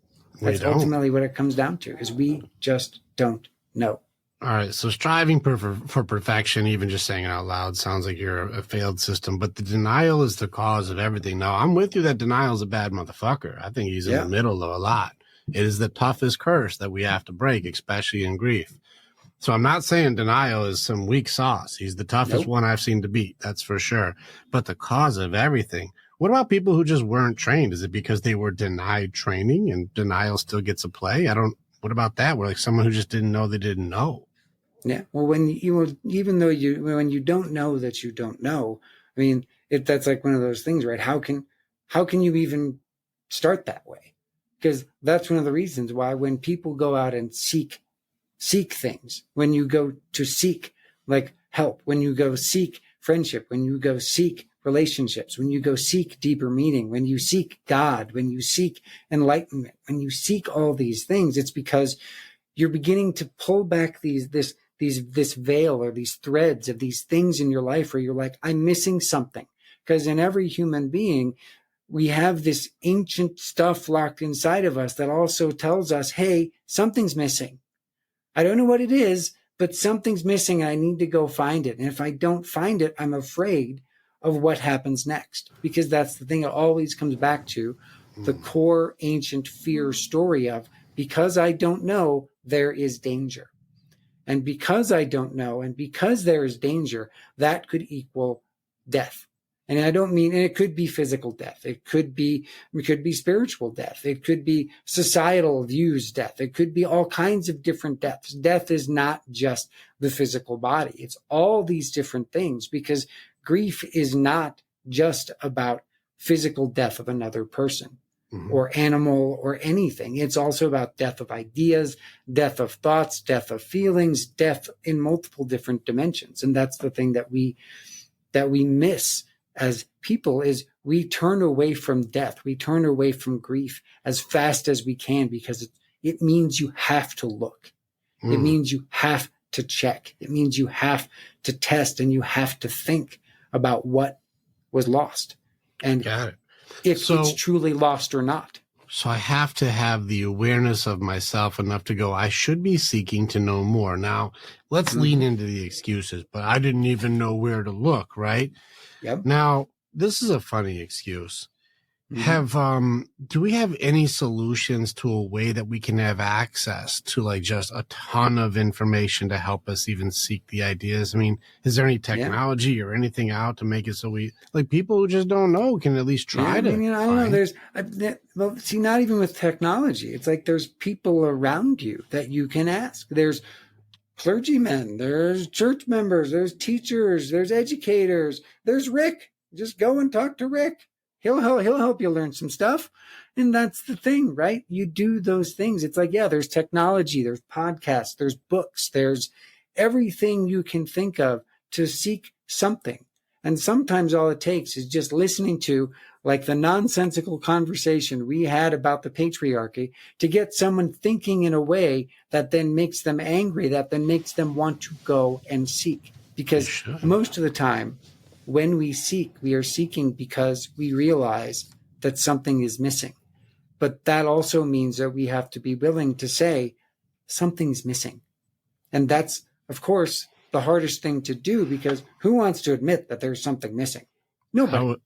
That's ultimately what it comes down to is we just don't know. All right, so striving for perfection, even just saying it out loud, sounds like you're a failed system. But the denial is the cause of everything. Now, I'm with you that denial is a bad motherfucker. I think he's in the middle of a lot. It is the toughest curse that we have to break, especially in grief. So I'm not saying denial is some weak sauce. He's the toughest one I've seen to beat, that's for sure. But the cause of everything. What about people who just weren't trained? Is it because they were denied training and denial still gets a play? What about that? We're like someone who just didn't know they didn't know. Yeah. Well, when you don't know that you don't know, I mean, that's like one of those things, right? How can you even start that way? Because that's one of the reasons why when people go out and seek things, when you go to seek like help, when you go seek friendship, when you go seek relationships, when you go seek deeper meaning, when you seek God, when you seek enlightenment, when you seek all these things, it's because you're beginning to pull back this veil or these threads of these things in your life where you're like, I'm missing something. Because in every human being, we have this ancient stuff locked inside of us that also tells us, hey, something's missing. I don't know what it is, but something's missing and I need to go find it. And if I don't find it, I'm afraid of what happens next. Because that's the thing, it always comes back to the core ancient fear story of, because I don't know, there is danger. And because I don't know, and because there is danger, that could equal death. And I don't mean, and it could be physical death. It could be spiritual death. It could be societal views death. It could be all kinds of different deaths. Death is not just the physical body. It's all these different things, because grief is not just about physical death of another person or animal or anything. It's also about death of ideas, death of thoughts, death of feelings, death in multiple different dimensions. And that's the thing that we miss as people, is we turn away from death. We turn away from grief as fast as we can, because it means you have to look. It means you have to check. It means you have to test, and you have to think about what was lost. And Got it. If it's truly lost or not. So I have to have the awareness of myself enough to go, I should be seeking to know more. Now, let's lean into the excuses, but I didn't even know where to look, right? Yep. Now, this is a funny excuse. Do we have any solutions to a way that we can have access to like just a ton of information to help us even seek the ideas? I mean, is there any technology or anything out to make it so we, like, people who just don't know can at least try to? I mean, I don't know. Well, see, not even with technology. It's like there's people around you that you can ask. There's clergymen, there's church members, there's teachers, there's educators, there's Rick. Just go and talk to Rick. He'll help you learn some stuff. And that's the thing, right? You do those things. It's like, yeah, there's technology, there's podcasts, there's books, there's everything you can think of to seek something. And sometimes all it takes is just listening to like the nonsensical conversation we had about the patriarchy to get someone thinking in a way that then makes them angry, that then makes them want to go and seek. Because most of the time, when we seek, we are seeking because we realize that something is missing. But that also means that we have to be willing to say something's missing. And that's, of course, the hardest thing to do, because who wants to admit that there's something missing? Nobody.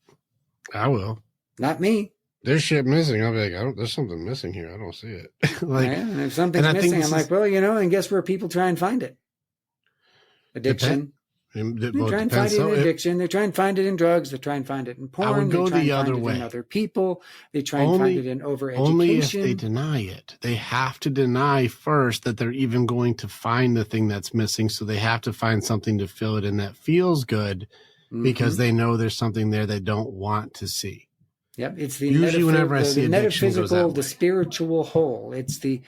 I will. Not me. There's shit missing. I'll be like, there's something missing here. I don't see it. And if something's missing, I'm like, well, and guess where people try and find it? Addiction. They try and find it in addiction. They try and find it in drugs. They try and find it in porn. I would go the other way. In other people. They try and find it in overeducation. Only if they deny it. They have to deny first that they're even going to find the thing that's missing. So they have to find something to fill it in that feels good, because they know there's something there they don't want to see. Yep, it's the usually whenever I see the metaphysical, the way. spiritual hole. It's the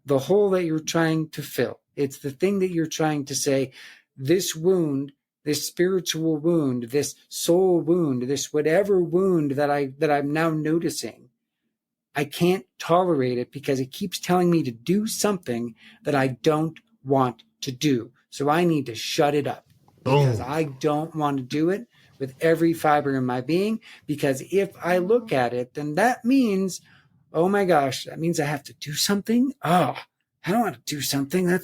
hole that you're trying to fill. It's the thing that you're trying to say. This wound, this spiritual wound, this soul wound, this whatever wound that I'm now noticing, I can't tolerate it because it keeps telling me to do something that I don't want to do. So I need to shut it up because I don't want to do it with every fiber in my being. Because if I look at it, then that means, oh my gosh, that means I have to do something. Oh, I don't want to do something.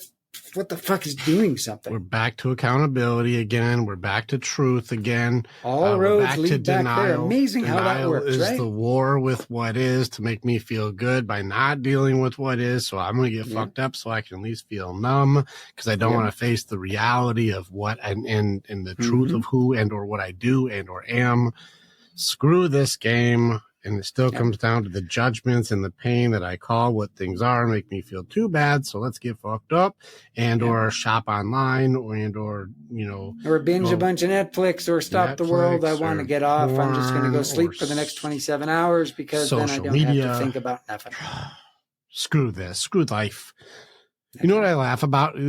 what the fuck is doing something? We're back to accountability again. We're back to truth again. All roads lead back there. Amazing how that Denial works, is right? the war with what is to make me feel good by not dealing with what is. So I'm going to get fucked up so I can at least feel numb because I don't want to face the reality of what and the truth of who and or what I do and or am. Screw this game. And it still comes down to the judgments and the pain that I call what things are and make me feel too bad. So let's get fucked up and or shop online or or binge a bunch of Netflix or stop the world. I want to get off. I'm just going to go sleep for the next 27 hours because then I don't have to think about nothing. Screw this. Screw life. You know what I laugh about?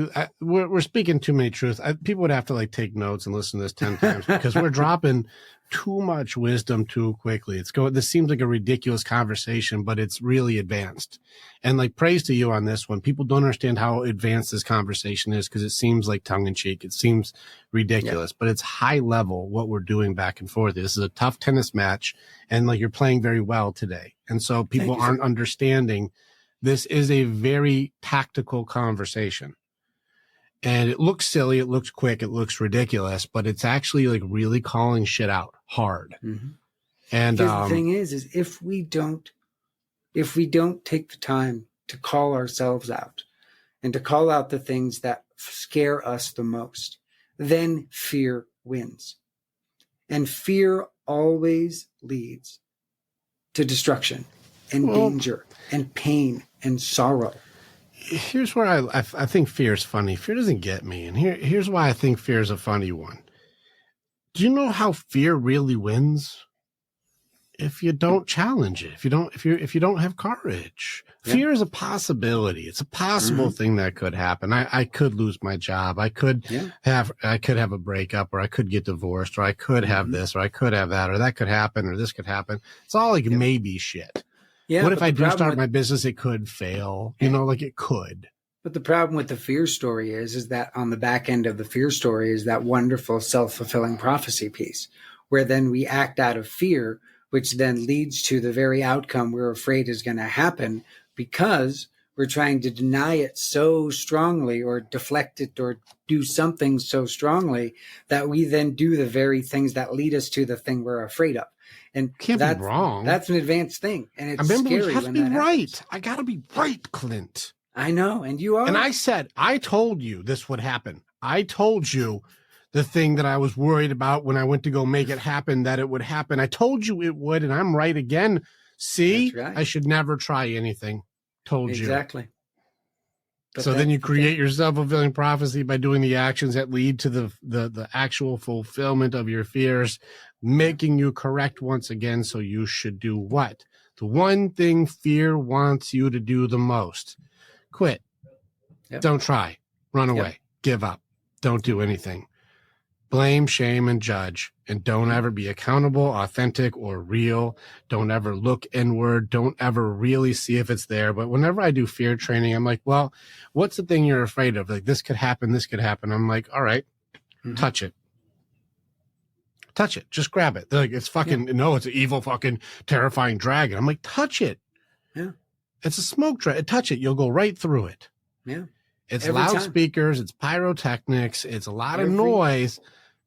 We're speaking too many truths. People would have to like take notes and listen to this 10 times because we're dropping too much wisdom too quickly. This seems like a ridiculous conversation, but it's really advanced. And like praise to you on this one. People don't understand how advanced this conversation is because it seems like tongue in cheek. It seems ridiculous, but it's high level what we're doing back and forth. This is a tough tennis match and like you're playing very well today. And so people aren't understanding this is a very tactical conversation. And it looks silly, it looks quick, it looks ridiculous, but it's actually like really calling shit out hard. And the thing is if we don't take the time to call ourselves out and to call out the things that scare us the most, then fear wins. And fear always leads to destruction and danger and pain and sorrow. Here's where I think fear is funny. Fear doesn't get me. And here's why I think fear is a funny one. Do you know how fear really wins? If you don't challenge it, if you don't have courage. Fear is a possibility. It's a possible thing that could happen. I could lose my job. I could have a breakup, or I could get divorced, or I could have this, or I could have that, or that could happen, or this could happen. It's all like maybe shit. Yeah, what if I do start my business? It could fail, like it could. But the problem with the fear story is that on the back end of the fear story is that wonderful self-fulfilling prophecy piece, where then we act out of fear, which then leads to the very outcome we're afraid is going to happen because we're trying to deny it so strongly or deflect it or do something so strongly that we then do the very things that lead us to the thing we're afraid of. And can't be wrong. That's an advanced thing. And it's scary we have when to be that right. happens. I got to be right, Clint. I know. And you are. And I told you this would happen. I told you the thing that I was worried about when I went to go make it happen, that it would happen. I told you it would, and I'm right again. See, right. I should never try anything. Told you. Exactly. So then you create your self-fulfilling prophecy by doing the actions that lead to the actual fulfillment of your fears, making you correct once again. So you should do what? The one thing fear wants you to do the most. Quit. Yep. Don't try. Run away. Yep. Give up. Don't do anything. Blame, shame, and judge. And don't ever be accountable, authentic, or real. Don't ever look inward. Don't ever really see if it's there. But whenever I do fear training, I'm like, well, what's the thing you're afraid of? Like, this could happen, this could happen. I'm like, all right, touch it. Touch it. Just grab it. They're like, it's fucking, no, it's an evil fucking terrifying dragon. I'm like, touch it. Yeah. It's a smoke dragon. Touch it. You'll go right through it. Yeah. It's loudspeakers. It's pyrotechnics. It's a lot of noise.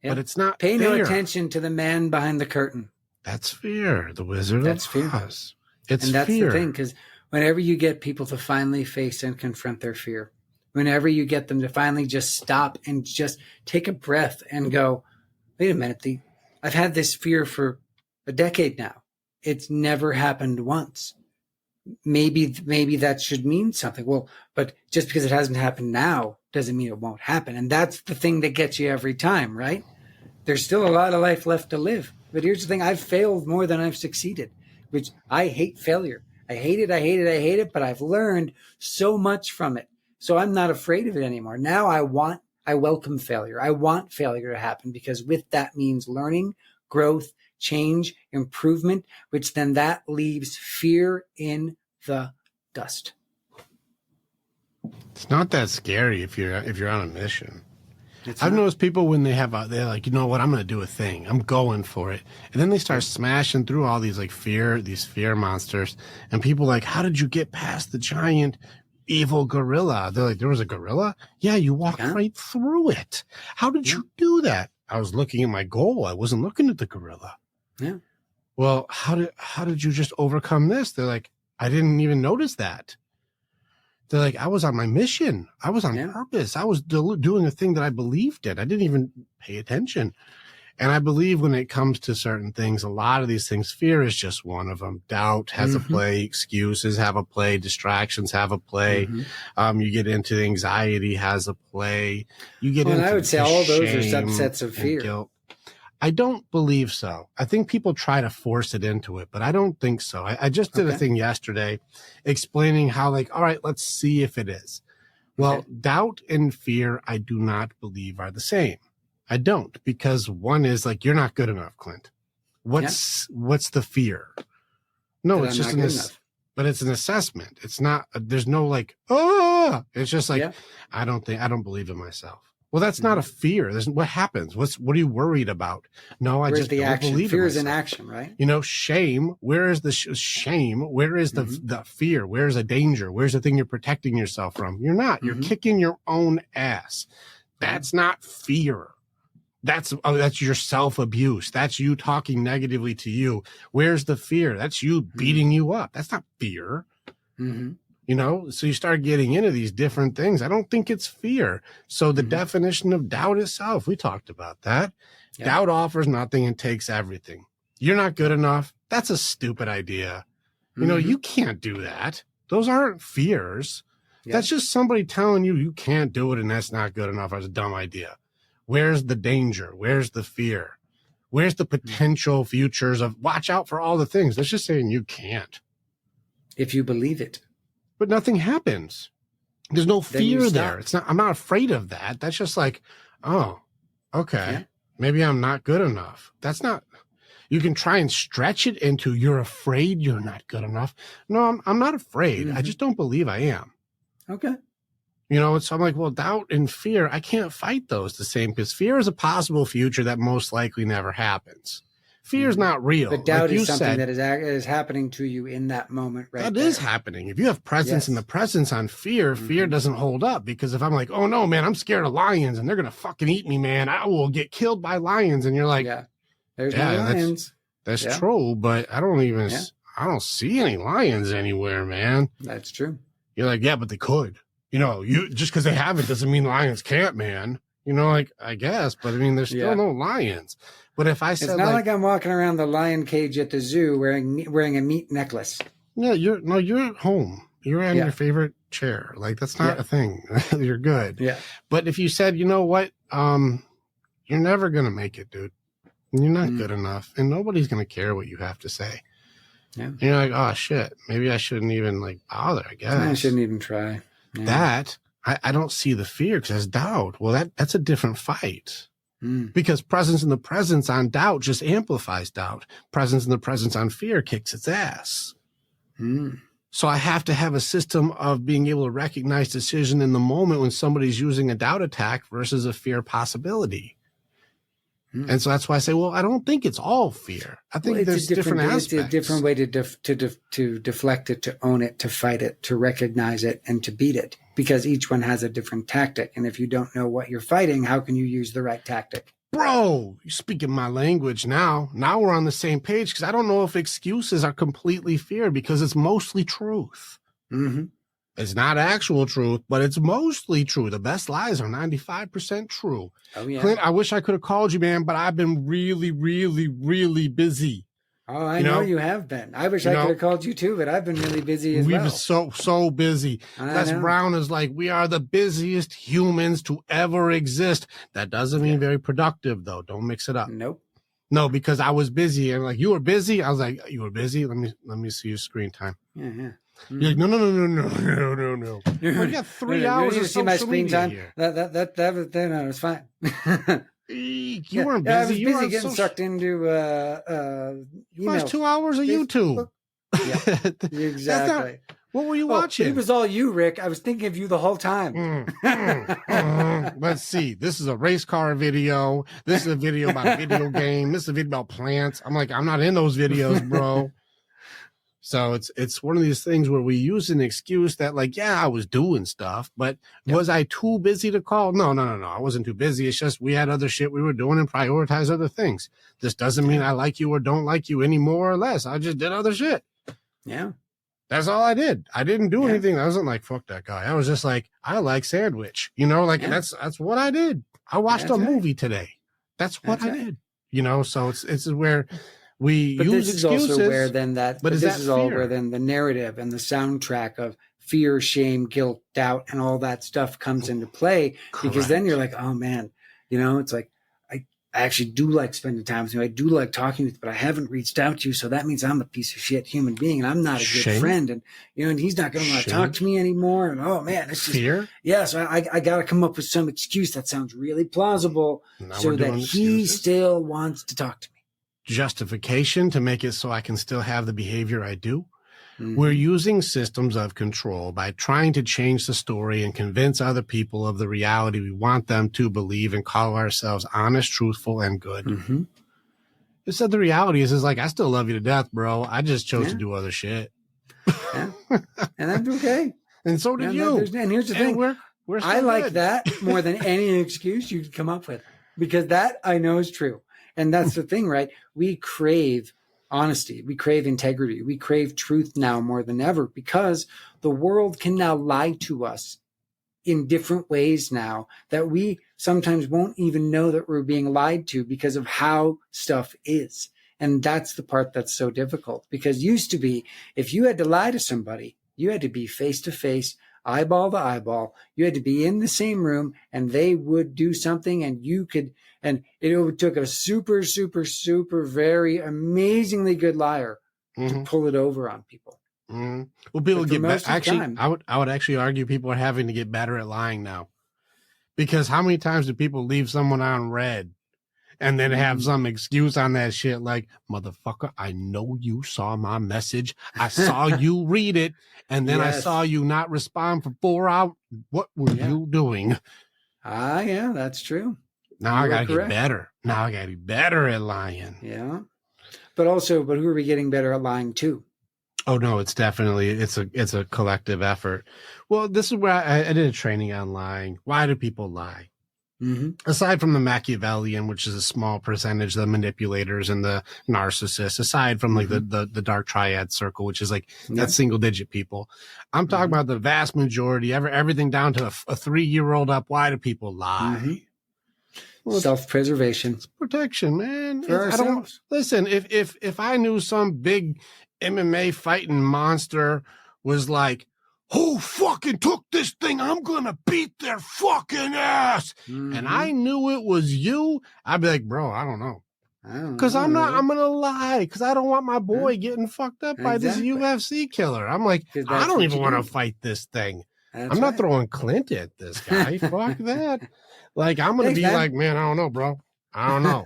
But it's not Pay no attention to the man behind the curtain. That's fear. The Wizard of Oz. It's and that's fear. The thing, because whenever you get people to finally face and confront their fear, whenever you get them to finally just stop and just take a breath and go, wait a minute, I've had this fear for a decade now. It's never happened once. Maybe that should mean something. Well, but just because it hasn't happened now doesn't mean it won't happen. And that's the thing that gets you every time, right? There's still a lot of life left to live. But here's the thing. I've failed more than I've succeeded, which I hate failure. I hate it, but I've learned so much from it. So I'm not afraid of it anymore. Now I welcome failure. I want failure to happen because with that means learning, growth, change, improvement, which then that leaves fear in the dust. It's not that scary if you're on a mission. I've noticed people when they're like, you know what, I'm going to do a thing. I'm going for it. And then they start smashing through all these fear monsters. And people like, how did you get past the giant? evil gorilla. They're like, there was a gorilla? Yeah, you walked right through it. How did you do that? I was looking at my goal. I wasn't looking at the gorilla. Yeah. Well, how did you just overcome this? They're like, I didn't even notice that. They're like, I was on my mission. I was on purpose. I was doing a thing that I believed in. I didn't even pay attention. And I believe when it comes to certain things, a lot of these things, fear is just one of them. Doubt has a play. Excuses have a play. Distractions have a play. You get into anxiety has a play. You get into I would say all of those are shame subsets of fear. and guilt. I don't believe so. I think people try to force it into it, but I don't think so. I just did a thing yesterday explaining how, like, all right, let's see if it is. Well, doubt and fear, I do not believe are the same. I don't, because one is like, you're not good enough, Clint. What's the fear? No, it's just but it's an assessment. It's not, there's no like, it's just like, I don't believe in myself. Well, that's not a fear. What happens? What are you worried about? No, I just don't believe fear in is myself. an action, right? You know, shame. Where is the shame? Where is the fear? Where's the danger? Where's the thing you're protecting yourself from? You're not. You're kicking your own ass. That's not fear. That's your self-abuse. That's you talking negatively to you. Where's the fear? That's you beating you up. That's not fear. You know, so you start getting into these different things. I don't think it's fear. So the definition of doubt itself, we talked about that. Doubt offers nothing and takes everything. You're not good enough. That's a stupid idea. You know, you can't do that. Those aren't fears. That's just somebody telling you can't do it and that's not good enough. That's a dumb idea. Where's the danger? Where's the fear? Where's the potential futures of watch out for all the things? That's just saying you can't. If you believe it. But nothing happens. There's no fear there. It's not, I'm not afraid of that. That's just like, oh, okay. Maybe I'm not good enough. That's not, you can try and stretch it into you're afraid you're not good enough. No, I'm not afraid. I just don't believe I am. Okay. You know, so I'm like, well, doubt and fear, I can't fight those the same because fear is a possible future that most likely never happens. Fear is not real. But doubt is something that is happening to you in that moment, right? That is happening. If you have presence in the presence on fear, fear doesn't hold up. Because if I'm like, oh no, man, I'm scared of lions and they're going to fucking eat me, man. I will get killed by lions. And you're like, there's no lions. That's true. But I don't see any lions anywhere, man. That's true. You're like, yeah, but they could. You know, just because they haven't doesn't mean lions can't, man. You know, like, I guess, but I mean, there's still no lions. But if I said, it's not like I'm walking around the lion cage at the zoo wearing a meat necklace. Yeah, you're at home. You're in your favorite chair. Like, that's not a thing. You're good. Yeah. But if you said, you know what, you're never gonna make it, dude. You're not good enough, and nobody's gonna care what you have to say. Yeah. And you're like, oh shit, maybe I shouldn't even like bother. I guess I shouldn't even try. Yeah. That I don't see the fear because that's doubt. Well, that's a different fight. Because presence in the presence on doubt just amplifies doubt. Presence in the presence on fear kicks its ass. So I have to have a system of being able to recognize decision in the moment when somebody's using a doubt attack versus a fear possibility. And so that's why I say, well, I don't think it's all fear. I think there's different aspects. It's a different way to deflect it, to own it, to fight it, to recognize it, and to beat it. Because each one has a different tactic. And if you don't know what you're fighting, how can you use the right tactic? Bro, you're speaking my language now. Now we're on the same page because I don't know if excuses are completely fear because it's mostly truth. It's not actual truth, but it's mostly true. The best lies are 95% true. Oh, yeah. Clint, I wish I could have called you, man, but I've been really, really, really busy. Oh, I know you have been. I wish I could have called you too, but I've been really busy as well. We've been so busy. Les Brown is like, we are the busiest humans to ever exist. That doesn't mean very productive, though. Don't mix it up. Nope. No, because I was busy. And like, you were busy? I was like, you were busy? Let me see your screen time. Yeah. You're like, no. We got 3 hours of social media here. You see my screen time? That was fine. You weren't busy. I was busy getting sucked into emails. 2 hours of YouTube. Yeah, exactly. What were you watching? It was all you, Rick. I was thinking of you the whole time. Let's see. This is a race car video. This is a video about a video game. This is a video about plants. I'm like, I'm not in those videos, bro. So it's one of these things where we use an excuse that like, yeah, I was doing stuff, but was I too busy to call? No. I wasn't too busy. It's just we had other shit we were doing and prioritize other things. This doesn't mean I like you or don't like you any more or less. I just did other shit. Yeah. That's all I did. I didn't do anything. I wasn't like, fuck that guy. I was just like, I like sandwich, that's what I did. I watched a movie today. That's what I did, so it's where we use excuses. This is also where then this is all fear? where then the narrative and the soundtrack of fear, shame, guilt, doubt, and all that stuff comes into play. Correct. Because then you're like, oh man, it's like, I actually do like spending time with you. I do like talking with you, but I haven't reached out to you. So that means I'm a piece of shit human being and I'm not a good friend. And, and he's not going to want to talk to me anymore. And oh man, it's just fear. Yeah. So I got to come up with some excuse that sounds really plausible so that he still wants to talk to me. Justification to make it so I can still have the behavior I do. Mm-hmm. We're using systems of control by trying to change the story and convince other people of the reality we want them to believe and call ourselves honest, truthful, and good. Mm-hmm. Instead, the reality is like, I still love you to death, bro. I just chose to do other shit. Yeah. And that's okay. And so did you. And here's the thing. We're I like that more than any excuse you could come up with, because that I know is true. And that's the thing, right? We crave honesty. We crave integrity. We crave truth now more than ever, because the world can now lie to us in different ways now that we sometimes won't even know that we're being lied to because of how stuff is. And that's the part that's so difficult, because used to be, if you had to lie to somebody, you had to be face to face, eyeball to eyeball. You had to be in the same room and they would do something and you could, and it took a super, super, super, very amazingly good liar to pull it over on people. Mm-hmm. Well, people get better. Actually, I would actually argue people are having to get better at lying now, because how many times do people leave someone on red and then have some excuse on that shit like, motherfucker, I know you saw my message. I saw you read it. And then I saw you not respond for 4 hours. What were you doing? Yeah, that's true. Now I got to get better. Now I got to be better at lying. Yeah. But who are we getting better at lying to? Oh no, it's definitely, it's a collective effort. Well, this is where I did a training on lying. Why do people lie? Mm-hmm. Aside from the Machiavellian, which is a small percentage, the manipulators and the narcissists, aside from like the dark triad circle, which is like that single digit people, I'm talking about the vast majority, everything down to a 3-year-old up. Why do people lie? Mm-hmm. Well, self-preservation. It's protection, man. For ourselves. Listen, if I knew some big MMA fighting monster was like, who fucking took this thing? I'm going to beat their fucking ass. Mm-hmm. And I knew it was you. I'd be like, bro, I don't know. Because I'm going to lie. Because I don't want my boy getting fucked up by this UFC killer. I'm like, I don't even want to fight this thing. I'm not throwing Clint at this guy. Fuck that. Like, I'm going to be like, man, I don't know, bro. I don't know.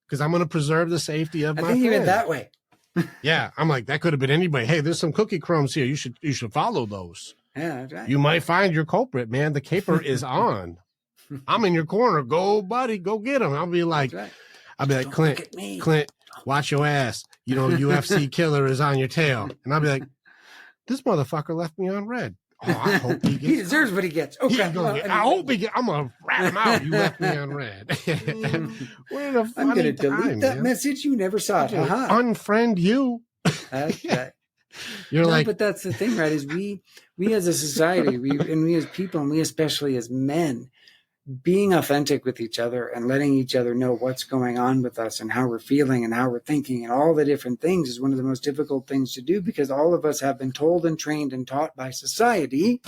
Because I'm going to preserve the safety of my friend. I think you meant that way. Yeah, I'm like, that could have been anybody. Hey, there's some cookie crumbs here. You should follow those. Yeah, that's right. You might find your culprit, man. The caper is on. I'm in your corner. Go, buddy. Go get him. I'll be like, Clint, watch your ass. UFC killer is on your tail. And I'll be like, this motherfucker left me on red. Oh, I hope he gets. He deserves what he gets. Okay. I hope he gets. I'm gonna rat him out. You left me on red. We're in a funny I'm gonna delete time, that message. You never saw it. Unfriend you. That's right. You're like, but that's the thing, right? Is we as a society, we as people, and we especially as men, being authentic with each other and letting each other know what's going on with us and how we're feeling and how we're thinking and all the different things is one of the most difficult things to do, because all of us have been told and trained and taught by society,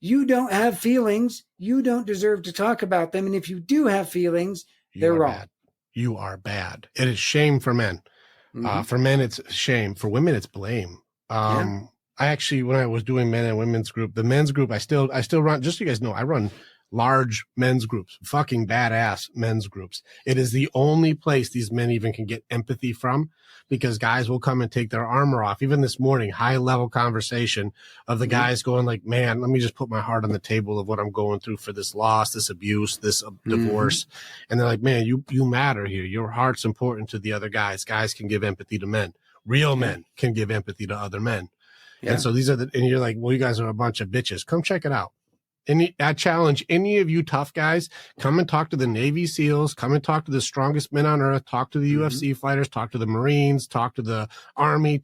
you don't have feelings, you don't deserve to talk about them, and if you do have feelings, they're wrong. Bad. You are bad. It is shame for men. For men, it's shame. For women, it's blame. I actually, when I was doing men and women's group, the men's group, I still run, just so you guys know, I run large men's groups, fucking badass men's groups. It is the only place these men even can get empathy from, because guys will come and take their armor off. Even this morning, high level conversation of the guys going like, man, let me just put my heart on the table of what I'm going through for this loss, this abuse, this divorce. And they're like, man, you matter here. Your heart's important to the other guys. Guys can give empathy to men. Real men can give empathy to other men. Yeah. And so and you're like, well, you guys are a bunch of bitches. Come check it out. I challenge any of you tough guys, come and talk to the Navy SEALs, come and talk to the strongest men on earth, talk to the UFC fighters, talk to the Marines, talk to the Army,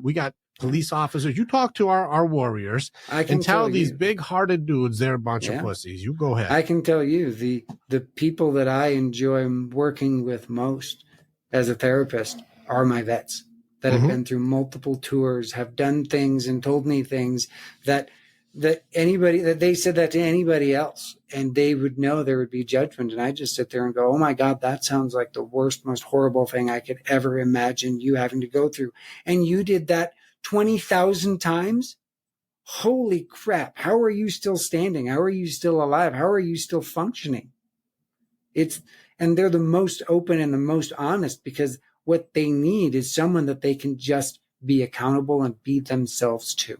we got police officers. You talk to our warriors and tell these big-hearted dudes they're a bunch of pussies. You go ahead. I can tell you the people that I enjoy working with most as a therapist are my vets that have been through multiple tours, have done things and told me things that they said that to anybody else and they would know there would be judgment. And I just sit there and go, oh my God, that sounds like the worst, most horrible thing I could ever imagine you having to go through. And you did that 20,000 times? Holy crap. How are you still standing? How are you still alive? How are you still functioning? And they're the most open and the most honest because what they need is someone that they can just be accountable and be themselves to.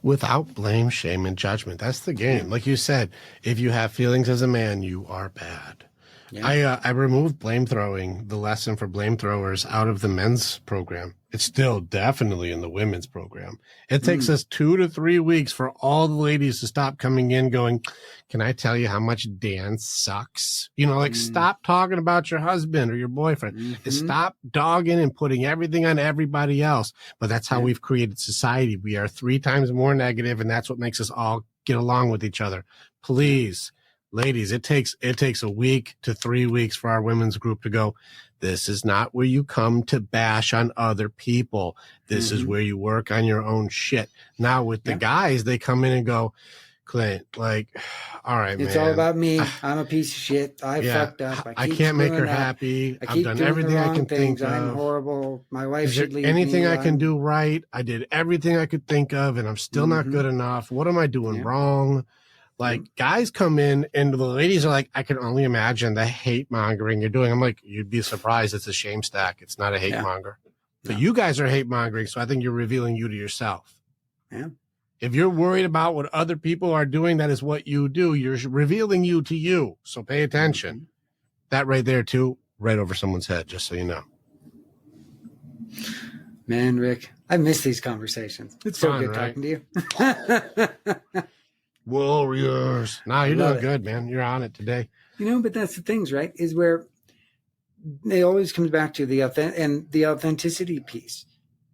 Without blame, shame, and judgment. That's the game. Like you said, if you have feelings as a man, you are bad. Yeah. I removed blame throwing, the lesson for blame throwers, out of the men's program. It's still definitely in the women's program. It takes us 2 to 3 weeks for all the ladies to stop coming in going, can I tell you how much Dan sucks? Stop talking about your husband or your boyfriend. Stop dogging and putting everything on everybody else. But that's how we've created society. We are 3 times more negative, and that's what makes us all get along with each other. Please. Ladies, it takes a week to 3 weeks for our women's group to go, this is not where you come to bash on other people. This is where you work on your own shit. Now with the guys, they come in and go, Clint, all right, man. It's all about me. I'm a piece of shit. I fucked up. I can't make her happy. I've done everything I can think of. I'm horrible. My wife should leave anything me. I can do right? I did everything I could think of, and I'm still not good enough. What am I doing wrong? Guys come in and the ladies are like, I can only imagine the hate mongering you're doing. I'm like, you'd be surprised. It's a shame stack. It's not a hate monger. But you guys are hate mongering. So I think you're revealing you to yourself. Yeah. If you're worried about what other people are doing, that is what you do. You're revealing you to you. So pay attention. That right there too, right over someone's head, just so you know. Man, Rick, I miss these conversations. It's so good talking to you. Warriors. Nah, you're doing good, man. You're on it today. But that's the things, right? Is where it always comes back to the authenticity piece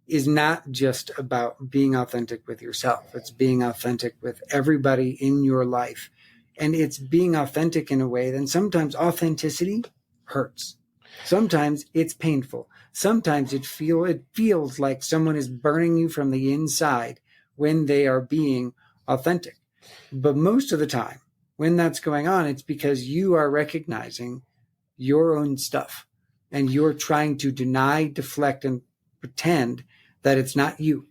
is not just about being authentic with yourself. It's being authentic with everybody in your life. And it's being authentic in a way that sometimes authenticity hurts. Sometimes it's painful. Sometimes it feels like someone is burning you from the inside when they are being authentic. But most of the time, when that's going on, it's because you are recognizing your own stuff and you're trying to deny, deflect, and pretend that it's not you,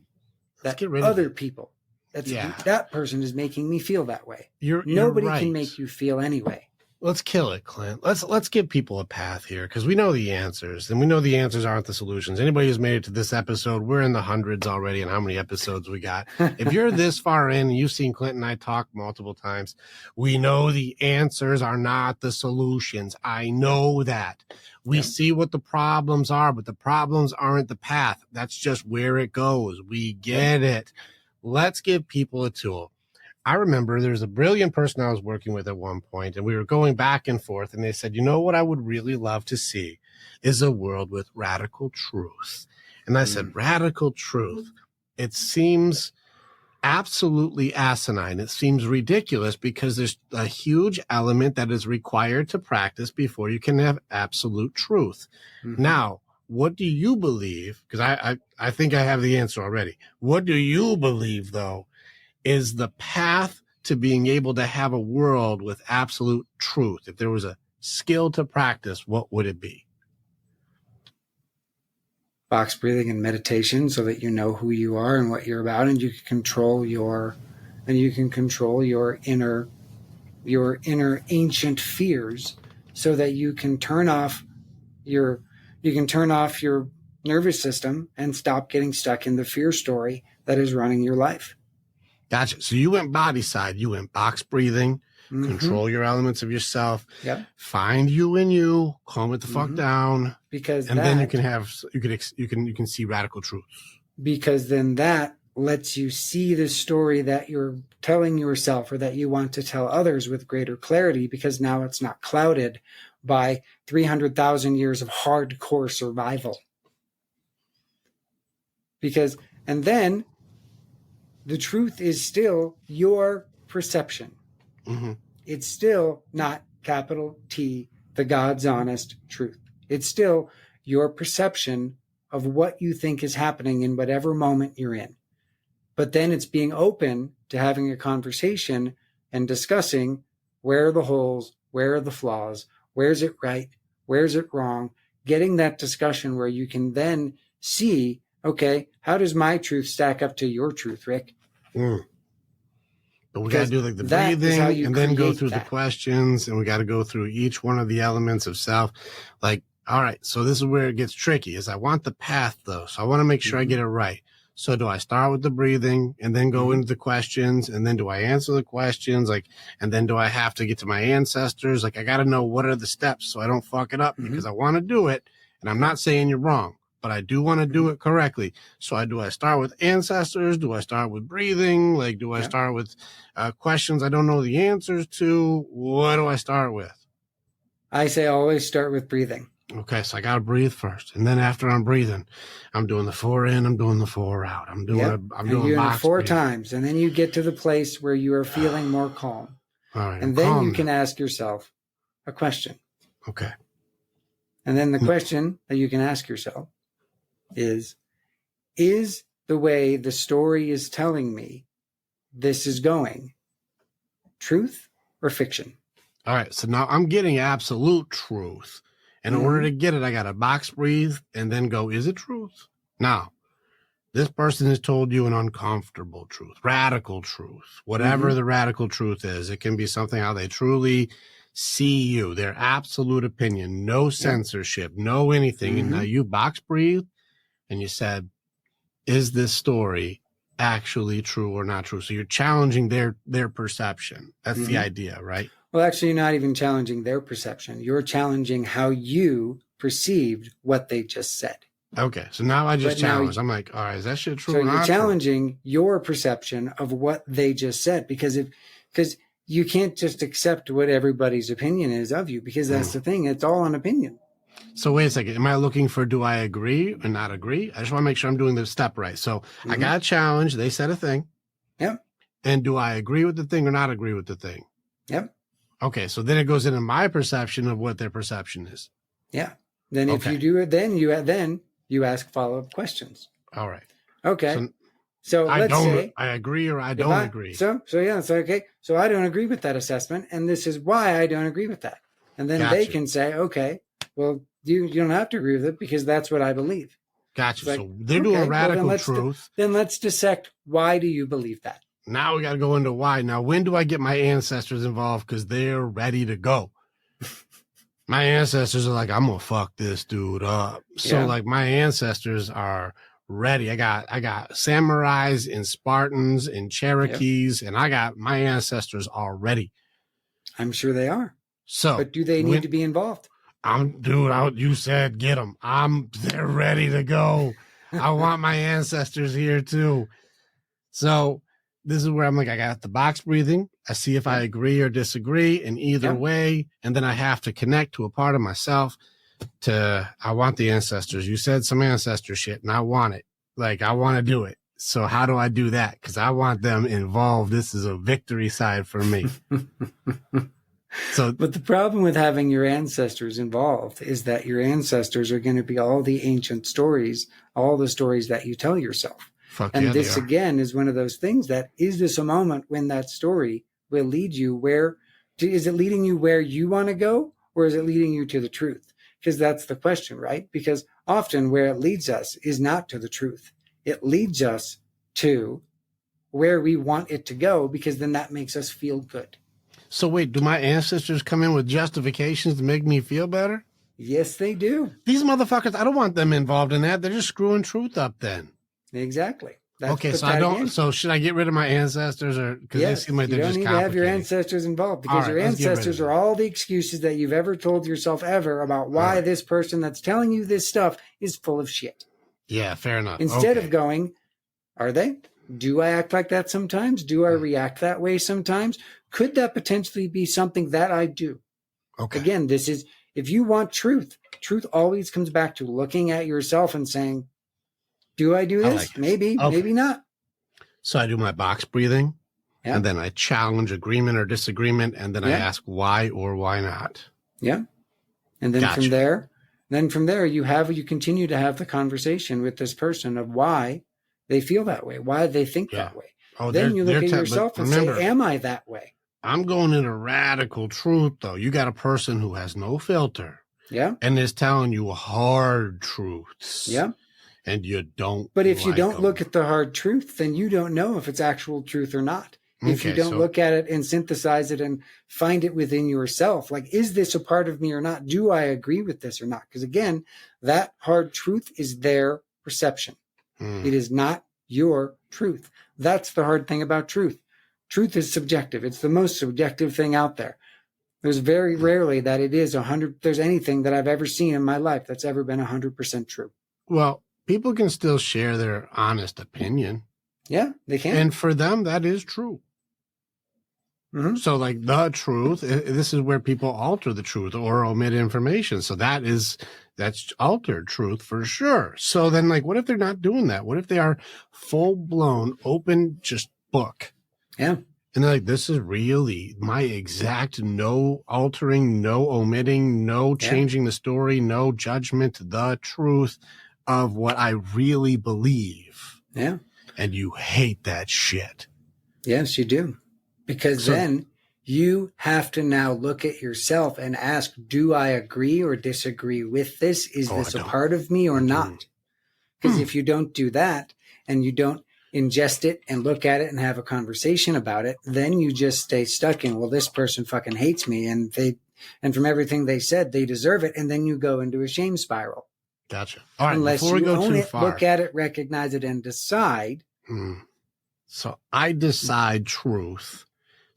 that other people, that person is making me feel that way. Nobody can make you feel anyway. Let's kill it, Clint. Let's give people a path here because we know the answers, and we know the answers aren't the solutions. Anybody who's made it to this episode, we're in the hundreds already and how many episodes we got. If you're this far in and you've seen Clint and I talk multiple times, we know the answers are not the solutions. I know that. We see what the problems are, but the problems aren't the path. That's just where it goes. We get it. Let's give people a tool. I remember there was a brilliant person I was working with at one point, and we were going back and forth, and they said, you know what I would really love to see is a world with radical truth. And I said, radical truth. It seems absolutely asinine. It seems ridiculous because there's a huge element that is required to practice before you can have absolute truth. Now, what do you believe? Because I think I have the answer already. What do you believe, though, is the path to being able to have a world with absolute truth? If there was a skill to practice, what would it be? Box breathing and meditation, so that you know who you are and what you're about, and you can control your inner ancient fears, so that you can turn off your nervous system and stop getting stuck in the fear story that is running your life. Gotcha. So you went body side. You went box breathing. control your elements of yourself, Yep. find you in you, calm it the fuck down, Because and then you can see radical truths. Because then that lets you see the story that you're telling yourself or that you want to tell others with greater clarity, because now it's not clouded by 300,000 years of hardcore survival. And then the truth is still your perception. Mm-hmm. It's still not capital T, the God's honest truth. It's still your perception of what you think is happening in whatever moment you're in. But then it's being open to having a conversation and discussing where are the holes, where are the flaws, where's it right, where's it wrong, getting that discussion where you can then see, okay, how does my truth stack up to your truth, Rick? But we got to do like the breathing and then go through the questions, and we got to go through each one of the elements of self. Like, all right, so this is where it gets tricky, is I want the path though. So I want to make sure I get it right. So do I start with the breathing and then go into the questions, and then do I answer the questions? Like, and then do I have to get to my ancestors? Like, I got to know what are the steps so I don't fuck it up, because I want to do it. And I'm not saying you're wrong, but I do want to do it correctly. So do I start with ancestors? Do I start with breathing? Like, do I start with questions I don't know the answers to? What do I start with? I say always start with breathing. Okay, so I got to breathe first. And then after I'm breathing, I'm doing the 4 in, I'm doing the 4 out. I'm doing it 4 times. And then you get to the place where you are feeling more calm. All right. And then you can ask yourself a question. Okay. And then the question that you can ask yourself is the way the story is telling me this is going truth or fiction? All right. So now I'm getting absolute truth. In order to get it, I got to box breathe and then go, is it truth? Now, this person has told you an uncomfortable truth, radical truth, whatever the radical truth is. It can be something how they truly see you, their absolute opinion, no censorship, no anything. And now you box breathe and you said, is this story actually true or not true? So you're challenging their perception. That's the idea, right? Well, actually, you're not even challenging their perception. You're challenging how you perceived what they just said. Okay, so now I just challenged. I'm like, all right, is that shit true or not? So you're challenging your perception of what they just said, because you can't just accept what everybody's opinion is of you, because that's the thing. It's all an opinion. So wait a second. Am I looking for do I agree or not agree? I just want to make sure I'm doing the step right. So I got a challenge. They said a thing. Yep. And do I agree with the thing or not agree with the thing? Yep. Okay, so then it goes into my perception of what their perception is. Yeah. Then if you do it, then you ask follow-up questions. All right. Okay. So let's say I agree or I don't agree. So okay. So I don't agree with that assessment, and this is why I don't agree with that. And then they can say, okay, well, you don't have to agree with it because that's what I believe. Gotcha. Like, so they're doing radical truth. Then let's dissect, why do you believe that? Now we got to go into why. Now, when do I get my ancestors involved? Because they're ready to go. My ancestors are like, I'm going to fuck this dude up. So like my ancestors are ready. I got samurais and Spartans and Cherokees, and I got my ancestors are ready. I'm sure they are. So, but do they need to be involved? You said get them. They're ready to go. I want my ancestors here too. So this is where I'm like, I got the box breathing. I see if I agree or disagree in either way. And then I have to connect to a part of myself I want the ancestors. You said some ancestor shit and I want it. Like, I want to do it. So how do I do that? Because I want them involved. This is a victory side for me. But the problem with having your ancestors involved is that your ancestors are going to be all the ancient stories, all the stories that you tell yourself. This again is one of those things that, is this a moment when that story will lead you is it leading you where you want to go, or is it leading you to the truth? Because that's the question, right? Because often where it leads us is not to the truth. It leads us to where we want it to go, because then that makes us feel good. So wait, do my ancestors come in with justifications to make me feel better? Yes, they do. These motherfuckers, I don't want them involved in that. They're just screwing truth up then. Exactly. Okay, so I don't. Again. So should I get rid of my ancestors, or because they seem like they're just complicated? You don't need to have your ancestors involved, because your ancestors are all the excuses that you've ever told yourself ever about why this person that's telling you this stuff is full of shit. Yeah, fair enough. Instead of going, are they? Do I act like that sometimes? Do I react that way sometimes? Could that potentially be something that I do? Okay. Again, this is, if you want truth, truth always comes back to looking at yourself and saying, do I do this? Maybe, maybe not. So I do my box breathing, and then I challenge agreement or disagreement, and then I ask why or why not. Yeah. And then from there, you continue to have the conversation with this person of why they feel that way, why they think that way. Oh, then you look at yourself and say, am I that way? I'm going into radical truth, though. You got a person who has no filter. Yeah. And is telling you hard truths. Yeah. And you don't. But if you don't look at the hard truth, then you don't know if it's actual truth or not. If you don't look at it and synthesize it and find it within yourself, like, is this a part of me or not? Do I agree with this or not? Because again, that hard truth is their perception. It is not your truth. That's the hard thing about truth. Truth is subjective. It's the most subjective thing out there. There's very rarely that it is there's anything that I've ever seen in my life that's ever been 100% true. Well, people can still share their honest opinion. Yeah, they can. And for them, that is true. So like the truth, this is where people alter the truth or omit information. So that's altered truth for sure. So then, like, what if they're not doing that? What if they are full blown open, just book? Yeah. And they're like, this is really my exact, no altering, no omitting, no changing the story, no judgment, the truth of what I really believe. Yeah. And you hate that shit. Yes, you do. Because then you have to now look at yourself and ask, do I agree or disagree with this? Is this a part of me or not? Because if you don't do that and you don't ingest it and look at it and have a conversation about it, then you just stay stuck in, well, this person fucking hates me and from everything they said, they deserve it. And then you go into a shame spiral. Gotcha. All right. Unless before we go own too it, far, look at it, recognize it, and decide. So I decide truth.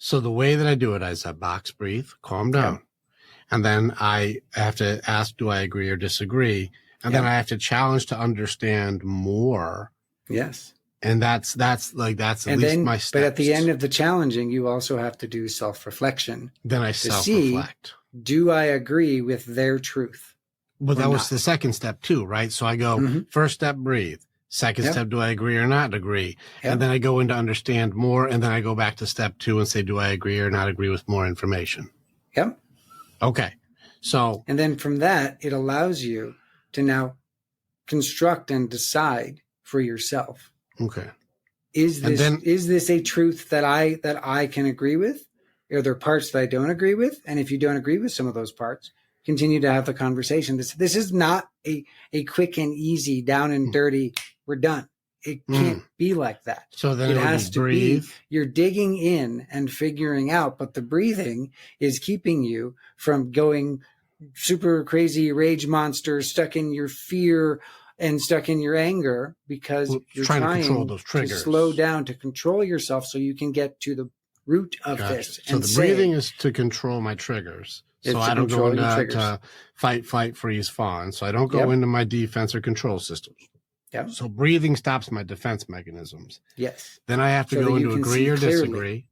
So the way that I do it is I box breathe, calm down. And then I have to ask, do I agree or disagree? And then I have to challenge to understand more. Yes. And that's at least my steps. But at the end of the challenging, you also have to do self-reflection. Then I self-reflect. Do I agree with their truth? Well, that was the second step too, right? So I go, first step, breathe. Second step, do I agree or not agree? And then I go into understand more. And then I go back to step 2 and say, do I agree or not agree with more information? Yep. Okay. So. And then from that, it allows you to now construct and decide for yourself. Okay. Is this a truth that I can agree with? Are there parts that I don't agree with? And if you don't agree with some of those parts, continue to have the conversation. This is not a quick and easy, down and dirty, we're done. It can't be like that. So then it has to be, you're digging in and figuring out, but the breathing is keeping you from going super crazy rage monster, stuck in your fear and stuck in your anger, because you're trying to control those triggers. To slow down, to control yourself so you can get to the root of this. So the breathing is to control my triggers. So I don't go into fight, freeze, fawn. So I don't go into my defense or control systems. Yeah. So breathing stops my defense mechanisms. Yes. Then I have to go into agree or disagree.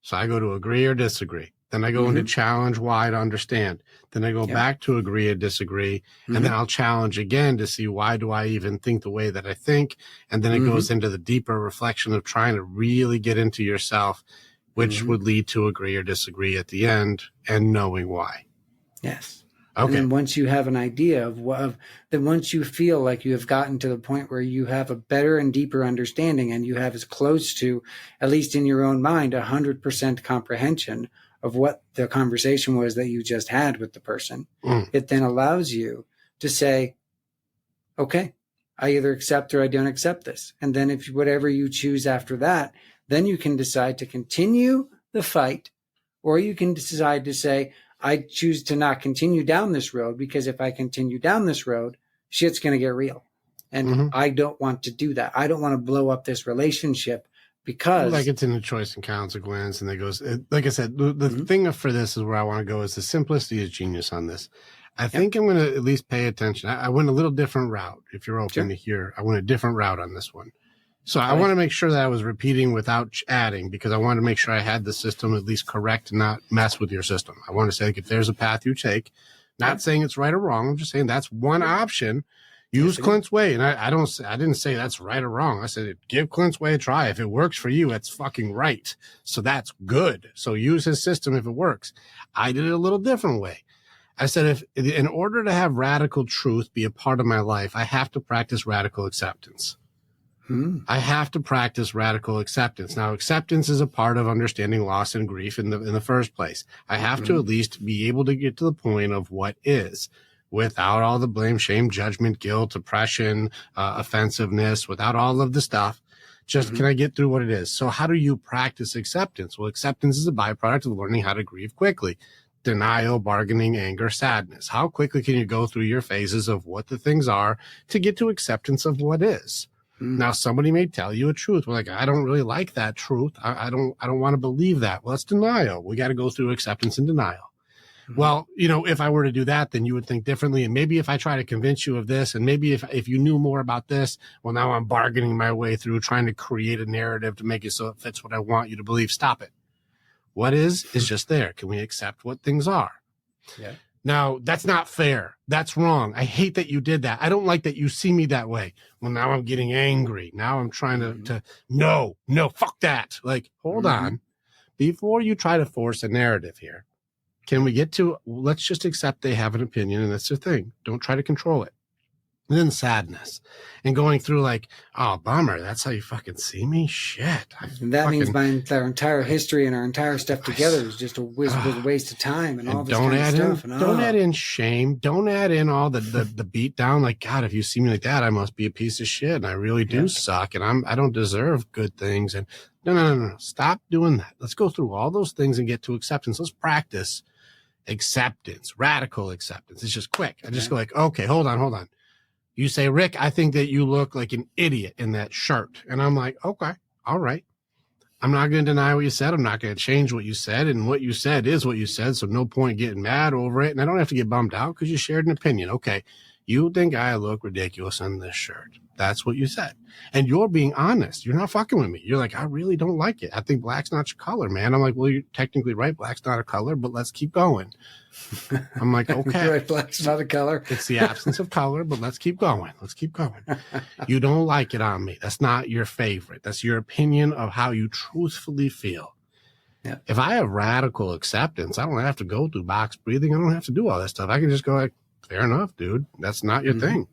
So I go to agree or disagree. Then I go into challenge why to understand. Then I go back to agree or disagree. And then I'll challenge again to see, why do I even think the way that I think? And then it goes into the deeper reflection of trying to really get into yourself, which would lead to agree or disagree at the end and knowing why. Yes. Okay. And then once you have an idea then once you feel like you have gotten to the point where you have a better and deeper understanding, and you have as close to, at least in your own mind, 100% comprehension of what the conversation was that you just had with the person, it then allows you to say, okay, I either accept or I don't accept this. And then if whatever you choose after that, then you can decide to continue the fight, or you can decide to say, I choose to not continue down this road, because if I continue down this road, shit's going to get real. And I don't want to do that. I don't want to blow up this relationship because like it's in the choice and consequence. And it goes, like I said, the thing for this is where I want to go is the simplicity is genius on this. I think I'm going to at least pay attention. I went a little different route. If you're open to hear, I went a different route on this one. So I want to make sure that I was repeating without adding, because I want to make sure I had the system at least correct and not mess with your system. I want to say, like, if there's a path you take, not saying it's right or wrong, I'm just saying that's one option. Use Clint's way. And I didn't say that's right or wrong. I said, give Clint's way a try. If it works for you, it's fucking right. So that's good. So use his system if it works. I did it a little different way. I said, if in order to have radical truth be a part of my life, I have to practice radical acceptance. I have to practice radical acceptance. Now, acceptance is a part of understanding loss and grief in the first place. I have to at least be able to get to the point of what is, without all the blame, shame, judgment, guilt, oppression, offensiveness, without all of the stuff. Just can I get through what it is? So how do you practice acceptance? Well, acceptance is a byproduct of learning how to grieve quickly. Denial, bargaining, anger, sadness. How quickly can you go through your phases of what the things are to get to acceptance of what is? Now, somebody may tell you a truth. We're like, I don't really like that truth. I don't want to believe that. Well, it's denial. We got to go through acceptance and denial. Well, you know, if I were to do that, then you would think differently. And maybe if I try to convince you of this, and maybe if you knew more about this, well, now I'm bargaining my way through trying to create a narrative to make it so it fits what I want you to believe. Stop it. What is just there. Can we accept what things are? Yeah. Now, that's not fair. That's wrong. I hate that you did that. I don't like that you see me that way. Well, now I'm getting angry. Now I'm trying to no, fuck that. Like, hold on. Before you try to force a narrative here, can we get to, let's just accept they have an opinion and that's their thing. Don't try to control it. And then sadness and going through like, oh, bummer. That's how you fucking see me? Shit. That means our entire history and our entire stuff together is just a waste of time and all this kind of stuff. Don't add in shame. Don't add in all the beat down. Like, God, if you see me like that, I must be a piece of shit. And I really do suck. And I don't deserve good things. And no. Stop doing that. Let's go through all those things and get to acceptance. Let's practice acceptance, radical acceptance. It's just quick. I just go like, okay, hold on. You say, Rick, I think that you look like an idiot in that shirt. And I'm like, okay, all right. I'm not going to deny what you said. I'm not going to change what you said. And what you said is what you said. So no point getting mad over it. And I don't have to get bummed out because you shared an opinion. Okay. You think I look ridiculous in this shirt. That's what you said. And you're being honest. You're not fucking with me. You're like, I really don't like it. I think black's not your color, man. I'm like, well, you're technically right. Black's not a color, but let's keep going. I'm like, okay. Right, black's not a color. It's the absence of color, but let's keep going. You don't like it on me. That's not your favorite. That's your opinion of how you truthfully feel. Yeah. If I have radical acceptance, I don't have to go through box breathing. I don't have to do all that stuff. I can just go like, fair enough, dude. That's not your thing.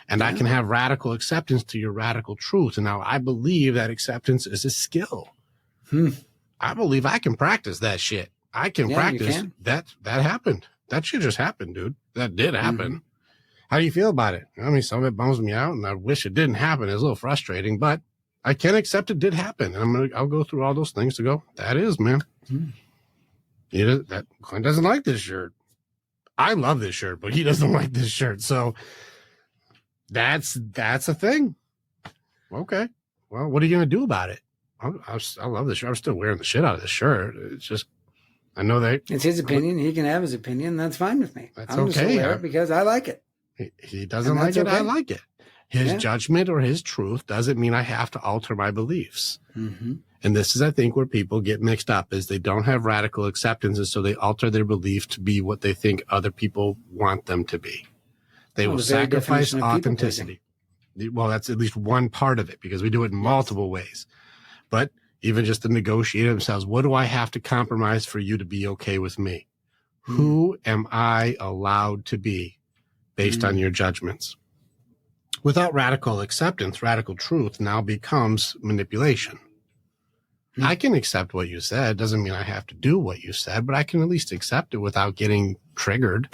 And I can have radical acceptance to your radical truth. And now I believe that acceptance is a skill. I believe I can practice that shit. I can practice that happened. That shit just happened, dude. That did happen. How do you feel about it? I mean, some of it bums me out and I wish it didn't happen. It's a little frustrating, but I can accept it did happen. And I'll go through all those things to go, that is, man. That Clint doesn't like this shirt. I love this shirt, but he doesn't like this shirt. So that's a thing. Okay. Well, what are you going to do about it? I love this shirt. I'm still wearing the shit out of this shirt. It's just, I know that it's his opinion. He can have his opinion. That's fine with me. That's I'm okay. Just wear it because I like it. He doesn't like it. Okay. I like it. His judgment or his truth doesn't mean I have to alter my beliefs. And this is, I think, where people get mixed up is they don't have radical acceptance. And so they alter their belief to be what they think other people want them to be. They will sacrifice authenticity. Well, that's at least one part of it because we do it in multiple ways. But even just to negotiate themselves, what do I have to compromise for you to be okay with me? Who am I allowed to be based on your judgments? Without radical acceptance, radical truth now becomes manipulation. I can accept what you said. Doesn't mean I have to do what you said, but I can at least accept it without getting triggered.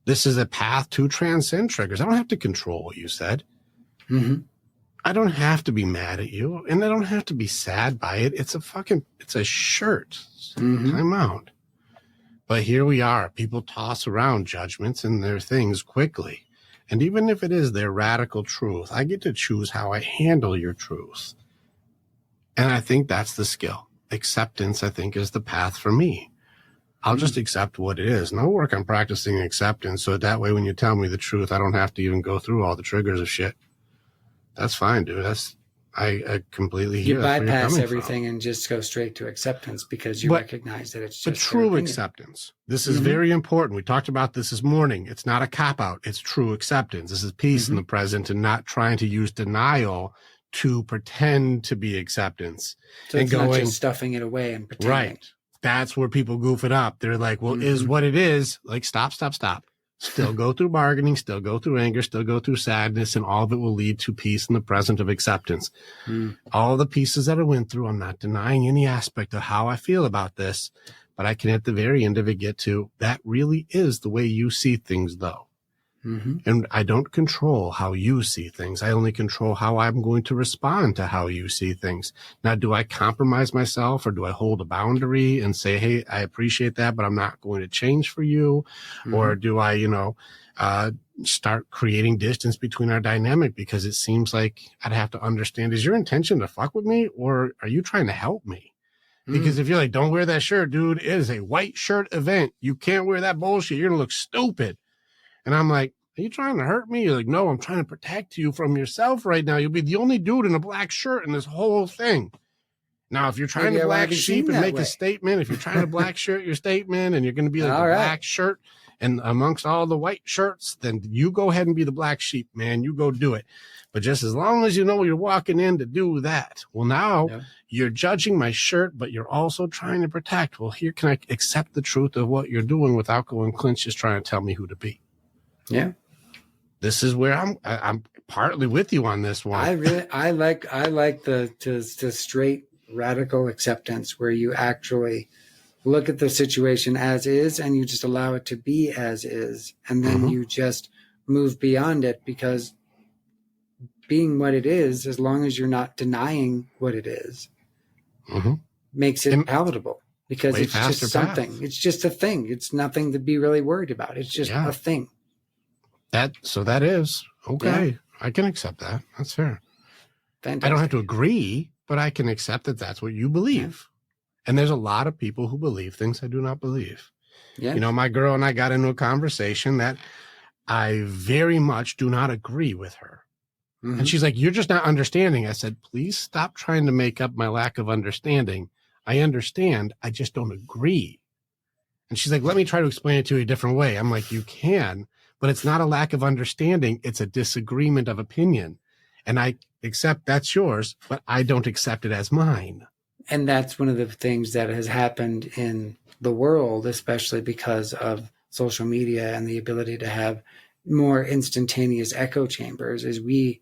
This is a path to transcend triggers. I don't have to control what you said. I don't have to be mad at you, and I don't have to be sad by it. It's a shirt. Time out. But here we are. People toss around judgments and their things quickly. And even if it is their radical truth, I get to choose how I handle your truth. And I think that's the skill. Acceptance, I think, is the path for me. I'll just accept what it is. And I'll work on practicing acceptance so that way when you tell me the truth, I don't have to even go through all the triggers of shit. That's fine, dude. I completely hear you that's where you're bypass coming everything from. and just go straight to acceptance because you recognize that it's just But true acceptance. This is very important. We talked about this morning. It's not a cop-out. It's true acceptance. This is peace in the present and not trying to use denial to pretend to be acceptance. So it's not just stuffing it away and pretending. Right. That's where people goof it up. They're like, well, is what it is. Like, stop. Still go through bargaining, still go through anger, still go through sadness, and all of it will lead to peace in the present of acceptance. All the pieces that I went through, I'm not denying any aspect of how I feel about this, but I can at the very end of it get to, that really is the way you see things, though. And I don't control how you see things. I only control how I'm going to respond to how you see things. Now, do I compromise myself or do I hold a boundary and say, hey, I appreciate that, but I'm not going to change for you? Or do I, start creating distance between our dynamic because it seems like I'd have to understand, is your intention to fuck with me or are you trying to help me? Because if you're like, don't wear that shirt, dude, it is a white shirt event. You can't wear that bullshit. You're going to look stupid. And I'm like, are you trying to hurt me? You're like, no, I'm trying to protect you from yourself right now. You'll be the only dude in a black shirt in this whole thing. Now, if you're trying to black sheep and make a statement, if you're trying to black shirt your statement and you're going to be like a black shirt and amongst all the white shirts, then you go ahead and be the black sheep, man. You go do it. But just as long as you know you're walking in to do that. Well, now you're judging my shirt, but you're also trying to protect. Well, here can I accept the truth of what you're doing without going, Clint's just trying to tell me who to be. Yeah. This is where I'm partly with you on this one. I like the straight radical acceptance where you actually look at the situation as is and you just allow it to be as is. And then you just move beyond it because being what it is, as long as you're not denying what it is, makes it palatable because it's just something. It's just a thing. It's nothing to be really worried about. It's just a thing. So that is okay. Yeah. I can accept that. That's fair. Fantastic. I don't have to agree, but I can accept that that's what you believe. Yeah. And there's a lot of people who believe things I do not believe. Yeah. You know, my girl and I got into a conversation that I very much do not agree with her. And she's like, you're just not understanding. I said, please stop trying to make up my lack of understanding. I understand. I just don't agree. And she's like, let me try to explain it to you a different way. I'm like, you can. But it's not a lack of understanding. It's a disagreement of opinion. And I accept that's yours, but I don't accept it as mine. And that's one of the things that has happened in the world, especially because of social media and the ability to have more instantaneous echo chambers, is we've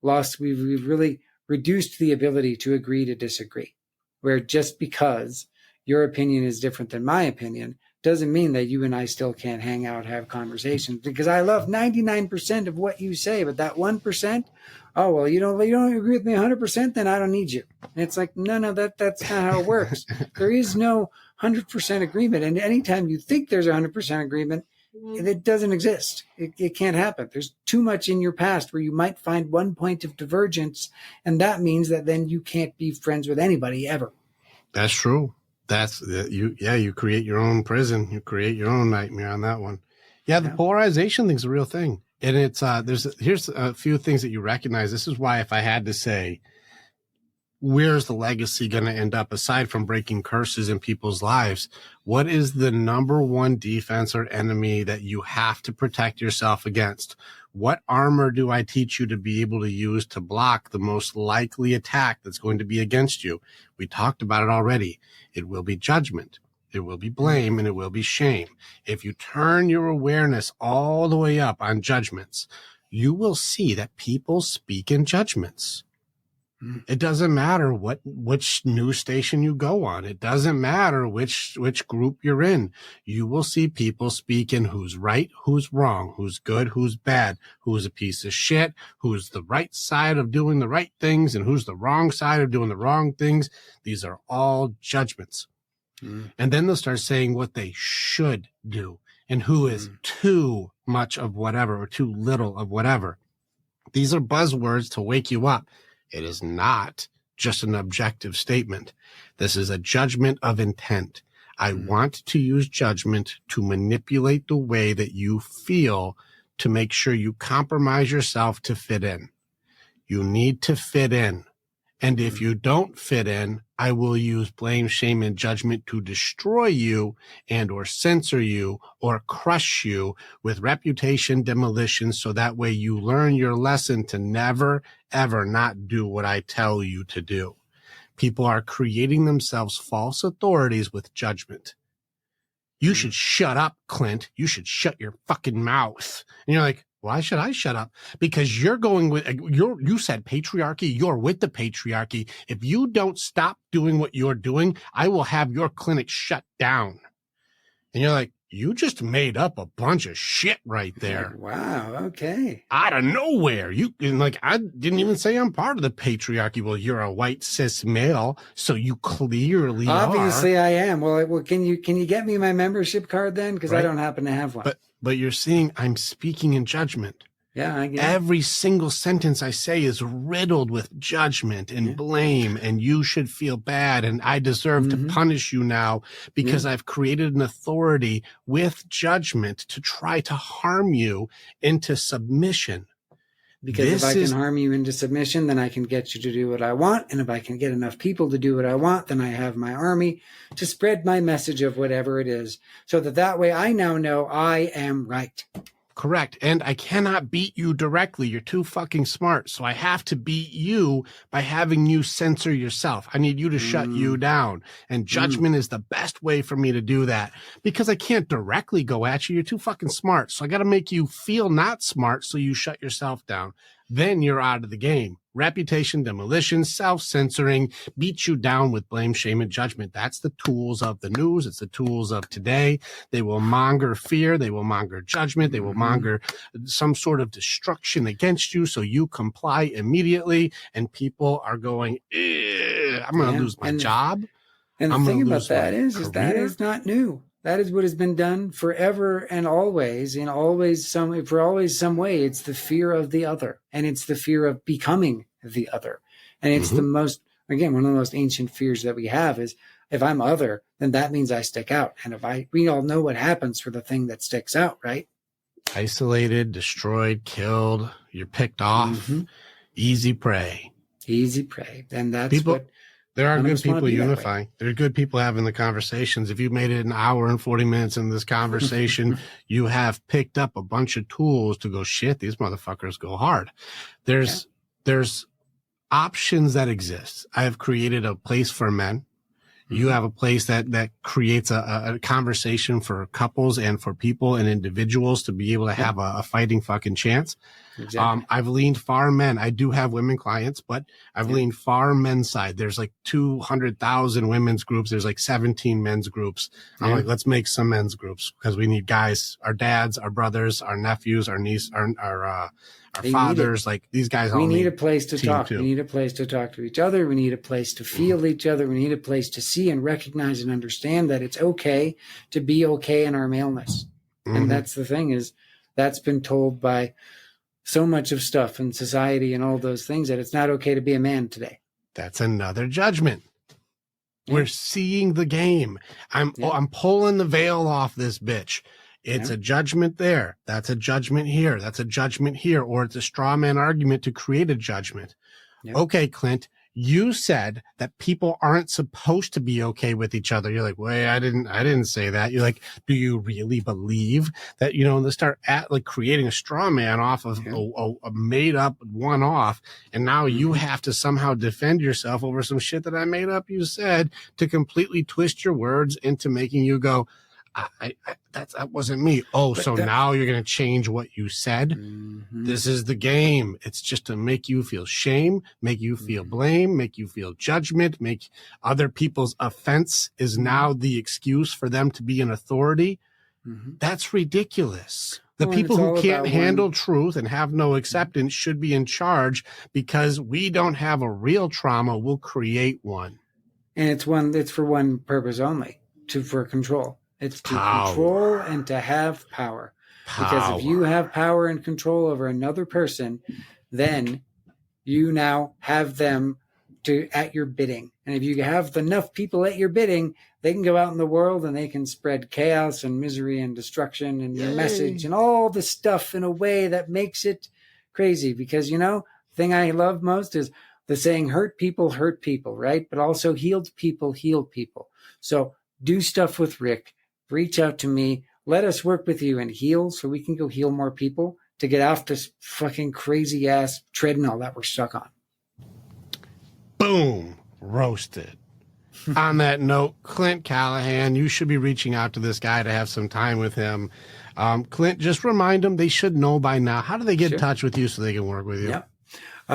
really reduced the ability to agree to disagree, where just because your opinion is different than my opinion doesn't mean that you and I still can't hang out, have conversations, because I love 99% of what you say, but that 1%, oh, well, you don't agree with me 100%, then I don't need you. And it's like, no, that's not how it works. There is no 100% agreement. And anytime you think there's 100% agreement, it doesn't exist. It can't happen. There's too much in your past where you might find one point of divergence, and that means that then you can't be friends with anybody ever. That's true. You create your own prison. You create your own nightmare on that one. Yeah, the polarization thing's a real thing. And it's here's a few things that you recognize. This is why if I had to say, where's the legacy going to end up aside from breaking curses in people's lives? What is the number one defense or enemy that you have to protect yourself against? What armor do I teach you to be able to use to block the most likely attack that's going to be against you? We talked about it already. It will be judgment. It will be blame, and it will be shame. If you turn your awareness all the way up on judgments, you will see that people speak in judgments. It doesn't matter which news station you go on. It doesn't matter which group you're in. You will see people speak in who's right, who's wrong, who's good, who's bad, who's a piece of shit, who's the right side of doing the right things, and who's the wrong side of doing the wrong things. These are all judgments. And then they'll start saying what they should do and who is too much of whatever or too little of whatever. These are buzzwords to wake you up. It is not just an objective statement. This is a judgment of intent. I want to use judgment to manipulate the way that you feel to make sure you compromise yourself to fit in. You need to fit in. And if you don't fit in, I will use blame, shame, and judgment to destroy you and or censor you or crush you with reputation demolition so that way you learn your lesson to never, ever not do what I tell you to do. People are creating themselves false authorities with judgment. You should shut up, Clint. You should shut your fucking mouth. And you're like, why should I shut up? Because you're going with, you said patriarchy. You're with the patriarchy. If you don't stop doing what you're doing, I will have your clinic shut down. And you're like, you just made up a bunch of shit right there. Wow. Okay. Out of nowhere. I didn't even say I'm part of the patriarchy. Well, you're a white cis male, so you clearly Obviously are. I am. Well, can you get me my membership card then? Because I don't happen to have one. But you're seeing I'm speaking in judgment. Yeah, I get it. Every single sentence I say is riddled with judgment and blame, and you should feel bad, and I deserve to punish you now because I've created an authority with judgment to try to harm you into submission. Because if I can harm you into submission, then I can get you to do what I want. And if I can get enough people to do what I want, then I have my army to spread my message of whatever it is. So that way I now know I am right. Correct. And I cannot beat you directly. You're too fucking smart. So I have to beat you by having you censor yourself. I need you to shut you down. And judgment is the best way for me to do that because I can't directly go at you. You're too fucking smart. So I got to make you feel not smart so you shut yourself down. Then you're out of the game. Reputation, demolition, self-censoring, beat you down with blame, shame, and judgment. That's the tools of the news. It's the tools of today. They will monger fear. They will monger judgment. They will monger some sort of destruction against you. So you comply immediately and people are going, I'm going to lose my job. And the thing about that is that is not new. That is what has been done forever and always, for always some way. It's the fear of the other, and it's the fear of becoming the other. And it's the most, again, one of the most ancient fears that we have is if I'm other, then that means I stick out. And we all know what happens for the thing that sticks out, right? Isolated, destroyed, killed, you're picked off, easy prey. Easy prey. And that's what... There are good people unifying. There are good people having the conversations. If you made it an hour and 40 minutes in this conversation, you have picked up a bunch of tools to go, shit, these motherfuckers go hard. There's options that exist. I have created a place for men. You have a place that creates a conversation for couples and for people and individuals to be able to have a fighting fucking chance. Exactly. I've leaned far men. I do have women clients, but I've leaned far men's side. There's like 200,000 women's groups. There's like 17 men's groups. I'm like, let's make some men's groups because we need guys, our dads, our brothers, our nephews, our niece, our fathers, like these guys. We need a place to talk. We need a place to talk to each other. We need a place to feel each other. We need a place to see and recognize and understand that it's okay to be okay in our maleness. And that's the thing is that's been told by so much of stuff in society and all those things that it's not okay to be a man today. That's another judgment. We're seeing the game. I'm pulling the veil off this bitch. It's a judgment there. That's a judgment here. That's a judgment here. Or it's a straw man argument to create a judgment. Okay, Clint, you said that people aren't supposed to be okay with each other. You're like, wait, I didn't say that. You're like, do you really believe that, they start creating a straw man off of a made up one off. And now you have to somehow defend yourself over some shit that I made up. You said to completely twist your words into making you go, that wasn't me. Now you're going to change what you said. This is the game. It's just to make you feel shame, make you feel blame, make you feel judgment, make other people's offense is now the excuse for them to be an authority. That's ridiculous. The people who can't handle truth and have no acceptance should be in charge because we don't have a real trauma. We'll create one. And it's for one purpose only, for control. It's to control and to have power. Because if you have power and control over another person, then you now have them at your bidding. And if you have enough people at your bidding, they can go out in the world and they can spread chaos and misery and destruction and your message and all the stuff in a way that makes it crazy. Because, the thing I love most is the saying, hurt people, right? But also healed people, heal people. So do stuff with Rick. Reach out to me. Let us work with you and heal so we can go heal more people to get off this fucking crazy ass treadmill that we're stuck on. Boom. Roasted. On that note, Clint Callahan, you should be reaching out to this guy to have some time with him. Clint, just remind them they should know by now. How do they get in touch with you so they can work with you? Yep.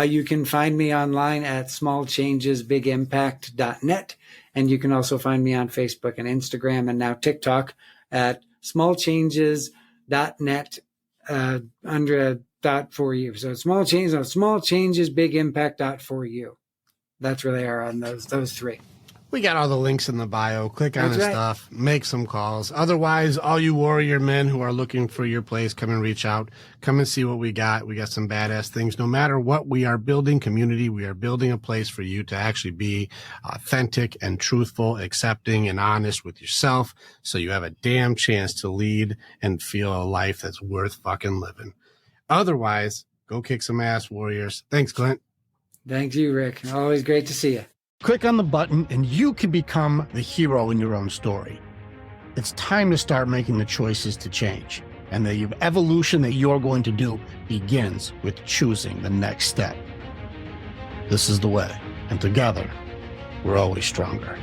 You can find me online at smallchangesbigimpact.net. And you can also find me on Facebook and Instagram and now TikTok at smallchanges.net under a dot for you. So smallchangesbigimpact.for you. That's where they are on those three. We got all the links in the bio. Click on his stuff. Make some calls. Otherwise, all you warrior men who are looking for your place, come and reach out. Come and see what we got. We got some badass things. No matter what, we are building community. We are building a place for you to actually be authentic and truthful, accepting and honest with yourself, so you have a damn chance to lead and feel a life that's worth fucking living. Otherwise, go kick some ass, warriors. Thanks, Clint. Thank you, Rick. Always great to see you. Click on the button and you can become the hero in your own story. It's time to start making the choices to change. And the evolution that you're going to do begins with choosing the next step. This is the way. And together, we're always stronger.